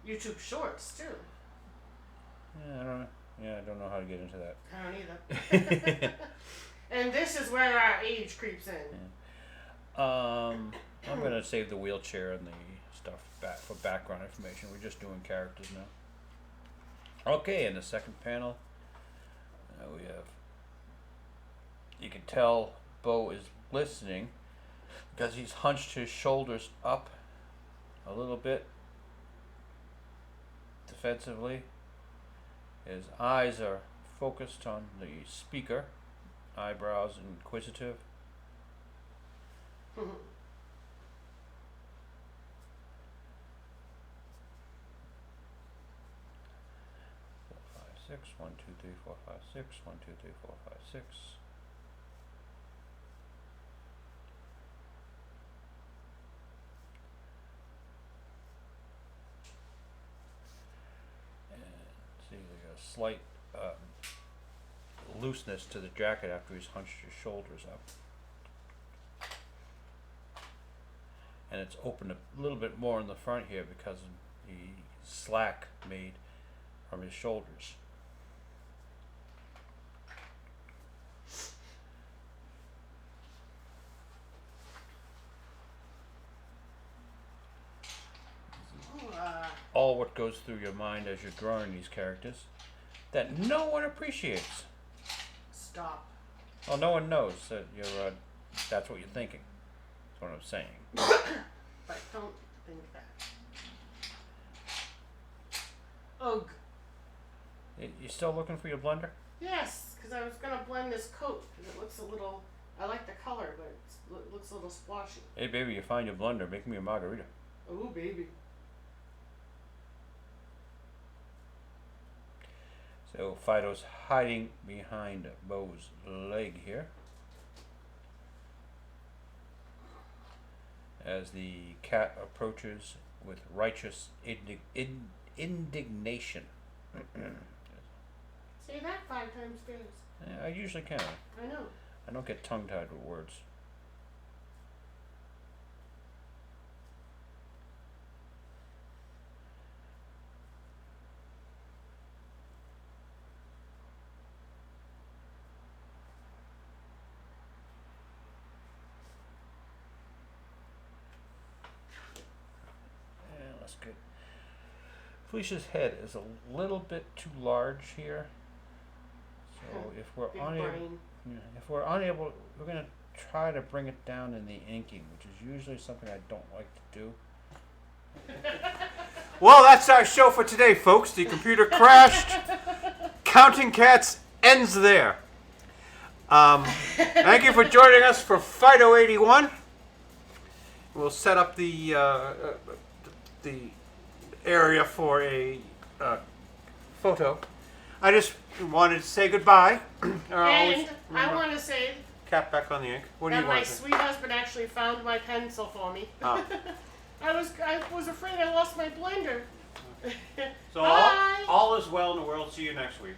Speaker 2: YouTube Shorts too.
Speaker 3: Yeah, I don't know. Yeah, I don't know how to get into that.
Speaker 2: I don't either. And this is where our age creeps in.
Speaker 3: I'm gonna save the wheelchair and the stuff back for background information. We're just doing characters now. Okay, in the second panel, we have. You can tell Bo is listening because he's hunched his shoulders up a little bit defensively. His eyes are focused on the speaker, eyebrows inquisitive. 6, 1, 2, 3, 4, 5, 6, 1, 2, 3, 4, 5, 6. And see, there's a slight looseness to the jacket after he's hunched his shoulders up. And it's opened a little bit more in the front here because of the slack made from his shoulders. All what goes through your mind as you're drawing these characters that no one appreciates.
Speaker 2: Stop.
Speaker 3: Well, no one knows that you're. That's what you're thinking. That's what I'm saying.
Speaker 2: But don't think that. Ugh.
Speaker 3: You still looking for your blender?
Speaker 2: Yes, because I was gonna blend this coat because it looks a little. I like the color, but it looks a little splotchy.
Speaker 3: Hey, baby, you find your blender. Make me a margarita.
Speaker 2: Ooh, baby.
Speaker 3: So Fido's hiding behind Bo's leg here as the cat approaches with righteous indignation.
Speaker 2: Say that 5 times fast.
Speaker 3: Yeah, I usually can.
Speaker 2: I know.
Speaker 3: I don't get tongue-tied with words. That's good. Felicia's head is a little bit too large here. So if we're
Speaker 2: Big
Speaker 3: unable,
Speaker 2: brain.
Speaker 3: we're gonna try to bring it down in the inking, which is usually something I don't like to do.
Speaker 1: Well, that's our show for today, folks. The computer crashed. Counting Cats ends there. Thank you for joining us for Fido 81. We'll set up the area for a photo. I just wanted to say goodbye.
Speaker 2: And I want to say
Speaker 1: Cap back on the ink. What do
Speaker 2: that
Speaker 1: you
Speaker 2: my
Speaker 1: want to say?
Speaker 2: sweet husband actually found my pencil for me.
Speaker 1: Oh.
Speaker 2: I was afraid I lost my blender.
Speaker 1: So
Speaker 2: Bye.
Speaker 1: all is well in the world. See you next week.